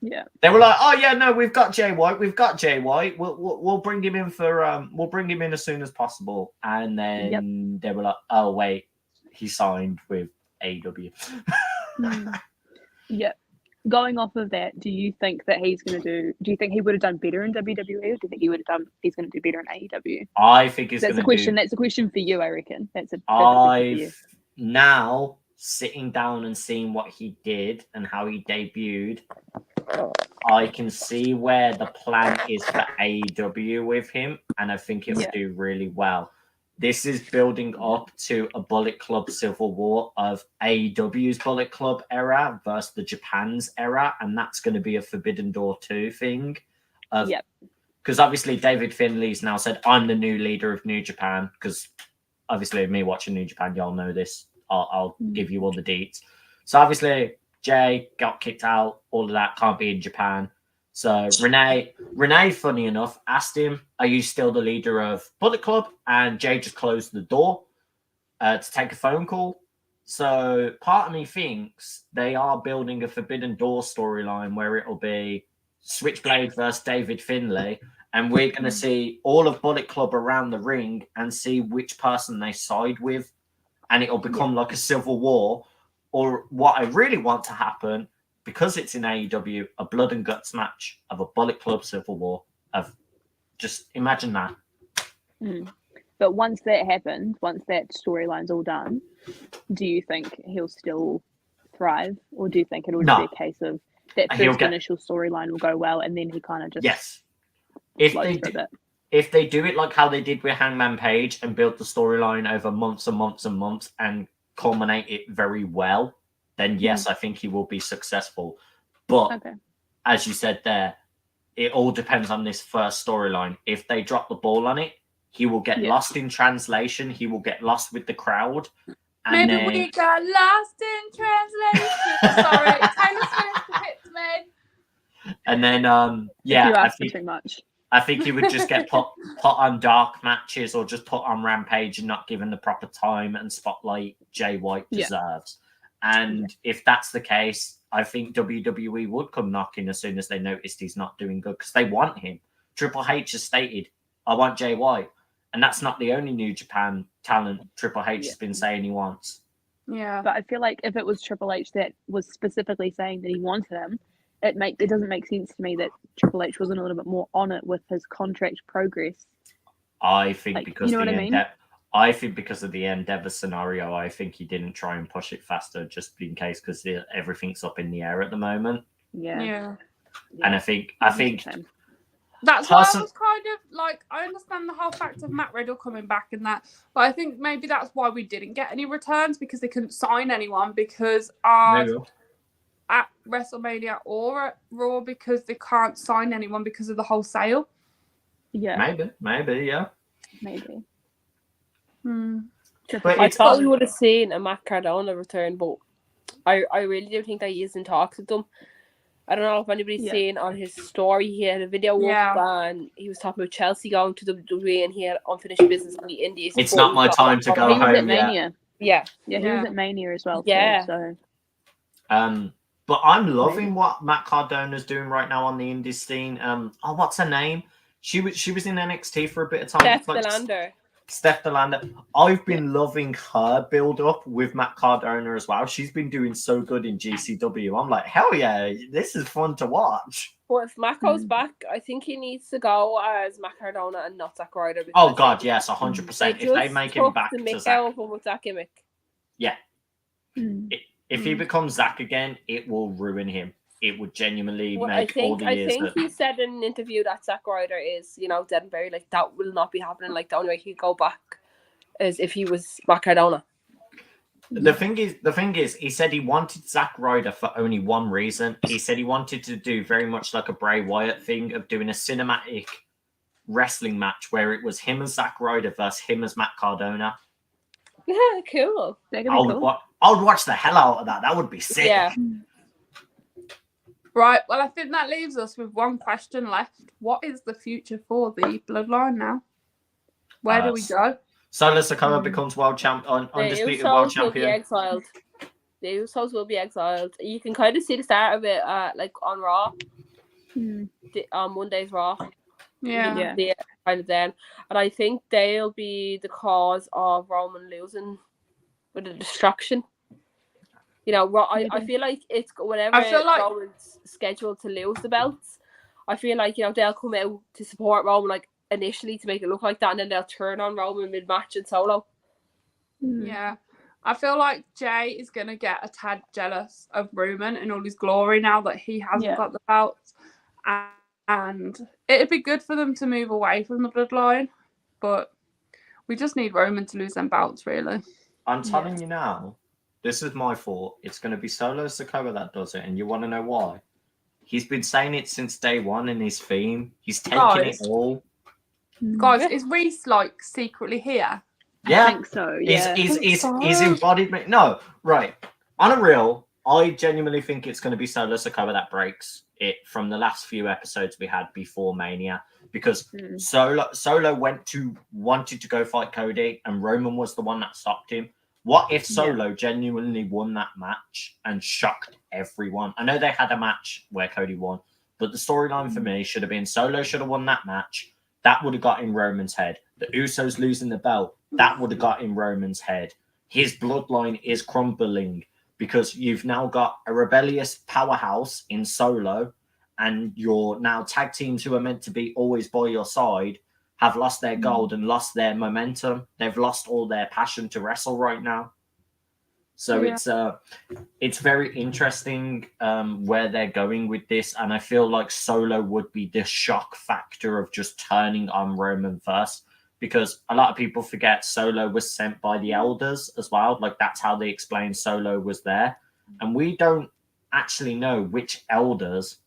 Yeah. They were like, "Oh yeah, no, we've got Jay White. We've got Jay White. We'll bring him in for we'll bring him in as soon as possible." And then they were like, "Oh wait, he signed with AEW." Yeah. Going off of that, do you think that he's going to do? Do you think he would have done better in WWE, or do you think he would have done? He's going to do better in AEW. I think he's That's going a to question. do. That's a question for you, I reckon. That's a question for you. I've now sitting down and seeing what he did and how he debuted. I can see where the plan is for AEW with him, and I think it will do really well. This is building up to a Bullet Club civil war of AEW's Bullet Club era versus the Japan's era, and that's going to be a Forbidden Door 2 thing. Because obviously David Finley's now said, I'm the new leader of New Japan, because obviously me watching New Japan, y'all know this. I'll give you all the deets. So obviously Jay got kicked out, all of that, can't be in Japan. So Renee, funny enough, asked him, are you still the leader of Bullet Club? And Jay just closed the door to take a phone call. So part of me thinks they are building a Forbidden Door storyline where it'll be Switchblade versus David Finlay, and we're going to see all of Bullet Club around the ring and see which person they side with, and it'll become like a civil war. Or what I really want to happen, because it's in AEW, a blood and guts match of a Bullet Club civil war. Of just imagine that. But once that happens, once that storyline's all done, do you think he'll still thrive, or do you think it'll just be a case of that first initial storyline will go well and then he kind of just If they do it like how they did with Hangman Page and build the storyline over months and months and months and culminate it very well, then yes, I think he will be successful. But as you said there, it all depends on this first storyline. If they drop the ball on it, he will get lost in translation. He will get lost with the crowd. And Maybe we got lost in translation. Sorry, Taylor Swift hit me. And then, I think he would just get put on dark matches or just put on Rampage and not given the proper time and spotlight Jay White deserves. And if that's the case, I think WWE would come knocking as soon as they noticed he's not doing good, because they want him. Triple H has stated, I want Jay White. And that's not the only New Japan talent Triple H has been saying he wants. Yeah. But I feel like if it was Triple H that was specifically saying that he wanted him, it doesn't make sense to me that Triple H wasn't a little bit more on it with his contract progress. I think Like, because you know the what I mean? I think because of the Endeavour scenario, I think he didn't try and push it faster just in case because everything's up in the air at the moment. Yeah. And I think Same. That's why I was kind of like, I understand the whole fact of Matt Riddle coming back and that, but I think maybe that's why we didn't get any returns because they couldn't sign anyone because at WrestleMania or at Raw because they can't sign anyone because of the whole sale. Yeah. Maybe, yeah. Maybe. But I it's thought we would have seen a Matt Cardona return, but I really do think that he is in talks with them. I don't know if anybody's seen on his story. He had a video up and he was talking about Chelsea going to WWE and he had unfinished business in the Indies. It's not my time to go He was at home Mania. yet. Yeah, he was at Mania as well. Yeah. Too, so. But I'm loving what Matt Cardona's doing right now on the Indies scene. What's her name? She was in NXT for a bit of time. Steph Delander. I've been loving her build up with Matt Cardona as well. She's been doing so good in GCW. I'm like, hell yeah, this is fun to watch. But if Matt goes back, I think he needs to go as Matt Cardona and not Zack Ryder. Oh God, yes, 100%. If they make him back to Zack, out of him with that gimmick. Yeah. If he becomes Zack again, it will ruin him. It would genuinely make all the years. I think he said in an interview that Zack Ryder is, dead and buried. Like that will not be happening. Like the only way he'd go back is if he was Matt Cardona. The thing is, he said he wanted Zack Ryder for only one reason. He said he wanted to do very much like a Bray Wyatt thing of doing a cinematic wrestling match where it was him as Zack Ryder versus him as Matt Cardona. Yeah, cool. I would watch the hell out of that. That would be sick. Yeah. Right, well, I think that leaves us with one question left. What is the future for the Bloodline now? Where do we go? Solo Sikoa becomes undisputed world champion. The Usos will be exiled. You can kind of see the start of it, like on Raw, on Monday's Raw. Yeah. Kind of then, and I think they'll be the cause of Roman losing with a distraction. I feel like it's whenever Roman's scheduled to lose the belts, I feel like they'll come out to support Roman like initially to make it look like that, and then they'll turn on Roman mid-match and Solo. Yeah, I feel like Jay is gonna get a tad jealous of Roman and all his glory now that he hasn't got the belts, and it'd be good for them to move away from the Bloodline, but we just need Roman to lose them belts, really. I'm telling you now. This is my thought. It's going to be Solo Sikoa that does it, and you want to know why? He's been saying it since day one in his theme. He's taking it all. Guys, is Reese like secretly here? Yeah, I think so. Yeah, he's embodiment. No, right. On a real, I genuinely think it's going to be Solo Sikoa that breaks it from the last few episodes we had before Mania, because Solo wanted to go fight Cody, and Roman was the one that stopped him. What if Solo genuinely won that match and shocked everyone? I know they had a match where Cody won, but the storyline for me should have been Solo should have won that match. That would have got in Roman's head. The Usos losing the belt, that would have got in Roman's head. His bloodline is crumbling because you've now got a rebellious powerhouse in Solo, and your now tag teams who are meant to be always by your side have lost their gold and lost their momentum. They've lost all their passion to wrestle right now. So it's very interesting where they're going with this. And I feel like Solo would be the shock factor of just turning on Roman first, because a lot of people forget Solo was sent by the elders as well. Like that's how they explain Solo was there. And we don't actually know which elders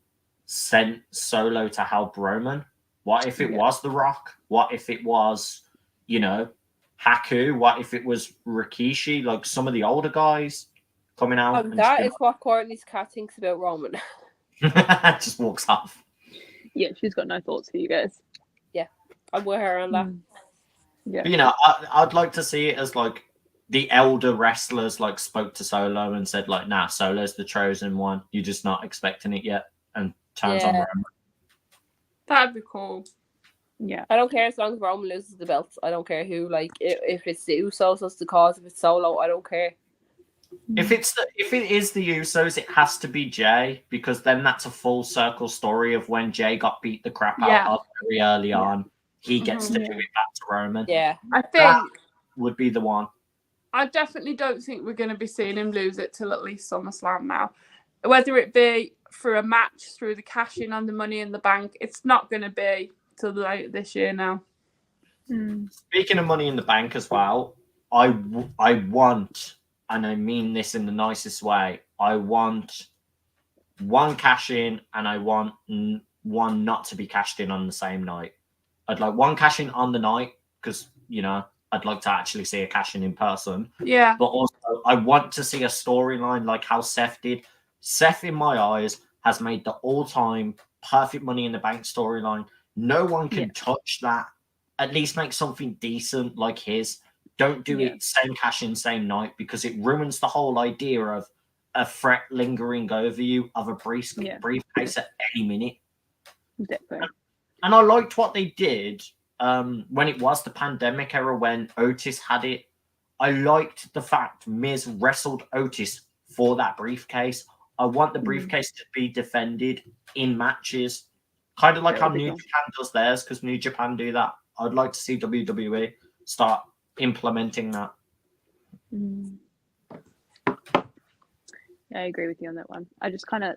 sent Solo to help Roman. What if it was The Rock? What if it was, Haku? What if it was Rikishi? Like some of the older guys coming out. And that is what Courtney's cat thinks about Roman. Just walks off. Yeah, she's got no thoughts for you guys. Yeah, I'm with her on that. Yeah. But, I'd like to see it as like the elder wrestlers like spoke to Solo and said like, nah, Solo's the chosen one. You're just not expecting it yet, and turns on Roman. That'd be cool. Yeah. I don't care as long as Roman loses the belts. I don't care who, like, if it's the Usos, that's the cause. If it's Solo, I don't care. If it is the Usos, it has to be Jay, because then that's a full circle story of when Jay got beat the crap out of very early on. He gets to do it back to Roman. Yeah. I think That would be the one. I definitely don't think we're going to be seeing him lose it till at least SummerSlam now. Whether it be through a match, through the cash in on the Money in the Bank, it's not going to be till late this year now. Speaking of Money in the Bank as well, I want, and I mean this in the nicest way, I want one cash in and I want one not to be cashed in on the same night. I'd like one cash in on the night because, you know, I'd like to actually see a cash in person. Yeah. But also, I want to see a storyline like how Seth did. Seth, in my eyes, has made the all-time perfect Money in the Bank storyline. No one can touch that. At least make something decent like his. Don't do it same cash in, same night, because it ruins the whole idea of a threat lingering over you of a briefcase at any minute. Exactly. And I liked what they did when it was the pandemic era when Otis had it. I liked the fact Miz wrestled Otis for that briefcase. I want the briefcase to be defended in matches, kind of like how New Japan does theirs, because New Japan do that. I'd like to see WWE start implementing that. Yeah, I agree with you on that one.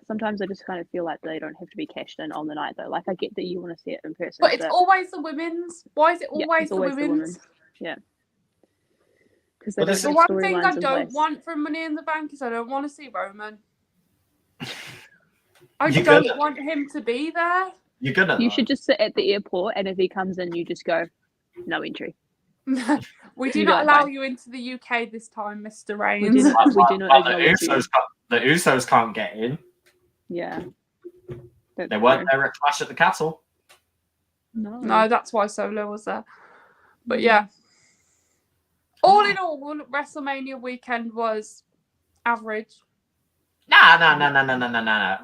Sometimes I just kind of feel like they don't have to be cashed in on the night though. Like I get that you want to see it in person, But it's always the women's. Why is it always, it's always the women's? Yeah. Because The one thing I don't want from Money in the Bank is I don't want to see Roman. I don't want him to be there. You should just sit at the airport, and if he comes in, you just go, no entry. We do not allow you into the UK this time, Mr. Reigns. We do not the Usos can't get in. Yeah. They weren't there at Clash at the Castle. No, that's why Solo was there. But yeah. All in all, WrestleMania weekend was average. Nah.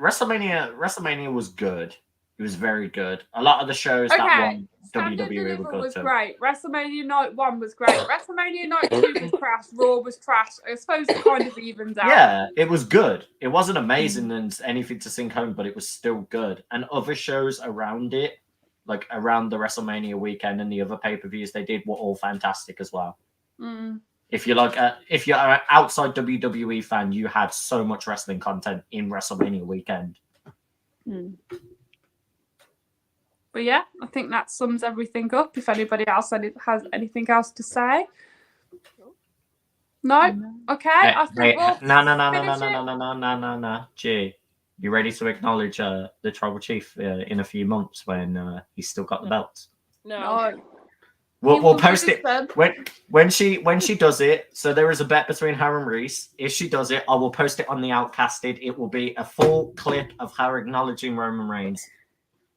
WrestleMania was good. It was very good. A lot of the shows that won WWE were good was too. great. WrestleMania Night 1 was great. WrestleMania Night 2 was trash. Raw was trash. I suppose it kind of evens out. Yeah, it was good. It wasn't amazing and anything to sink home, but it was still good. And other shows around it, like around the WrestleMania weekend and the other pay-per-views they did, were all fantastic as well. If you're if you're an outside WWE fan, you had so much wrestling content in WrestleMania weekend. But yeah, I think that sums everything up. If anybody else has anything else to say, no. Okay, I think no. Gee, you ready to acknowledge the Tribal Chief in a few months when he's still got the belts? No. We'll post it when she does it. So there is a bet between her and Reese. If she does it, I will post it on the Outcasted. It will be a full clip of her acknowledging Roman Reigns.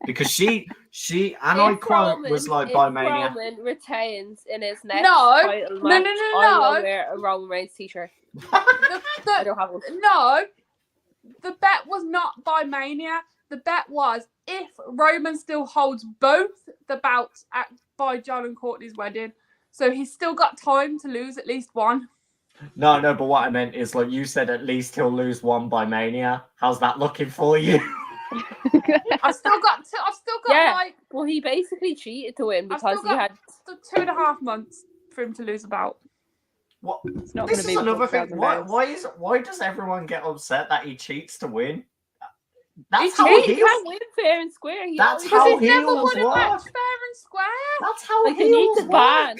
Because she and I quote was like by Mania. Roman retains in his next title match, I will wear a Roman Reigns t-shirt. I don't have one. No, the bet was not by Mania. The bet was if Roman still holds both the belts by John and Courtney's wedding, so he's still got time to lose at least one. No, but what I meant is like you said, at least he'll lose one by Mania. How's that looking for you? I've still got like. Well, he basically cheated to win because he had 2.5 months for him to lose a belt. What? It's not this is another thing. Why does everyone get upset that he cheats to win? That's how he can't win fair and square. That's how he's never heels won a match work. fair and square. That's how like, heels work.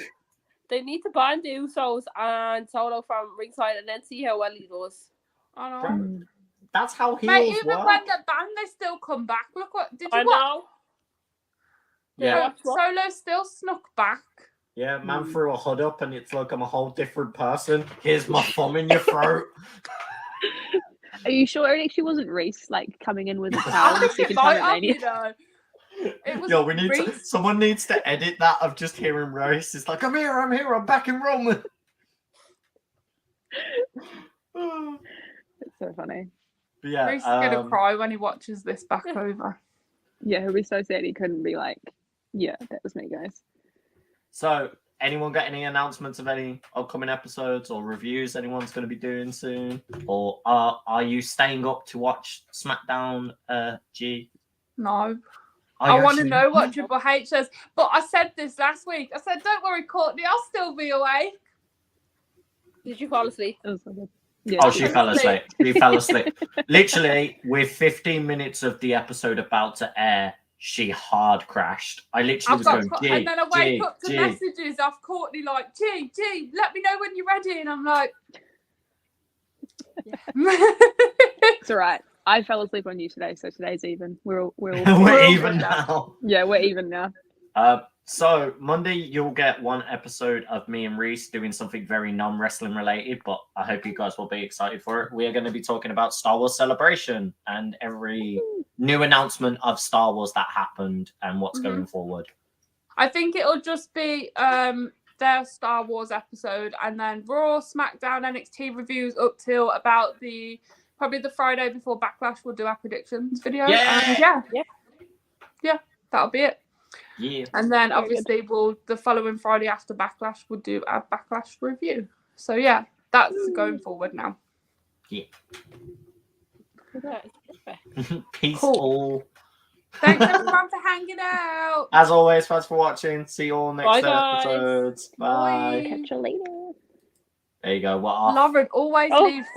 They need to ban the Usos and Solo from ringside and then see how well he does. I know. That's how heels Mate, even work. when they're banned, they still come back. Look what did you I know. Yeah. Solo still snuck back. Yeah, man threw a hood up and it's like I'm a whole different person. Here's my thumb in your throat. Are you sure it actually wasn't Reese like coming in with a towel the second time at Mania? It was we need to. Someone needs to edit that of just hearing Reese. It's like I'm here, I'm back in Roman. It's so funny. But yeah, Reese is gonna cry when he watches this back over. Yeah, he'll be so sad he couldn't be like, yeah, that was me, guys. So anyone got any announcements of any upcoming episodes or reviews anyone's going to be doing soon? Or are you staying up to watch SmackDown G? No. Are I you want to actually- know what Triple H says. But I said this last week. I said, don't worry, Courtney, I'll still be awake. Did you fall asleep? It was so good. Yeah. Oh, she fell asleep. She fell asleep. Literally, with 15 minutes of the episode about to air, she hard crashed. I literally was going, G, and then I wake G, up to G. messages off Courtney like, G, let me know when you're ready. And I'm like, It's all right. I fell asleep on you today, so today's even. We're all We're even now. Yeah, we're even now. So Monday you'll get one episode of me and Reese doing something very non-wrestling related, but I hope you guys will be excited for it. We are going to be talking about Star Wars Celebration and every new announcement of Star Wars that happened and what's going forward. I think it'll just be their Star Wars episode and then Raw, SmackDown, NXT reviews up till about probably the Friday before Backlash. We'll do our predictions video. Yeah. Yeah, that'll be it. Yeah. And then Very obviously the following Friday after Backlash, we'll do our Backlash review. So yeah, that's going forward now. Yeah. Okay. Peace Cool. all. Thanks everyone for hanging out. As always, thanks for watching. See you all next Bye, guys. episodes. Bye. Bye. Catch you later. There you go. What off? Lauren always Oh. leaves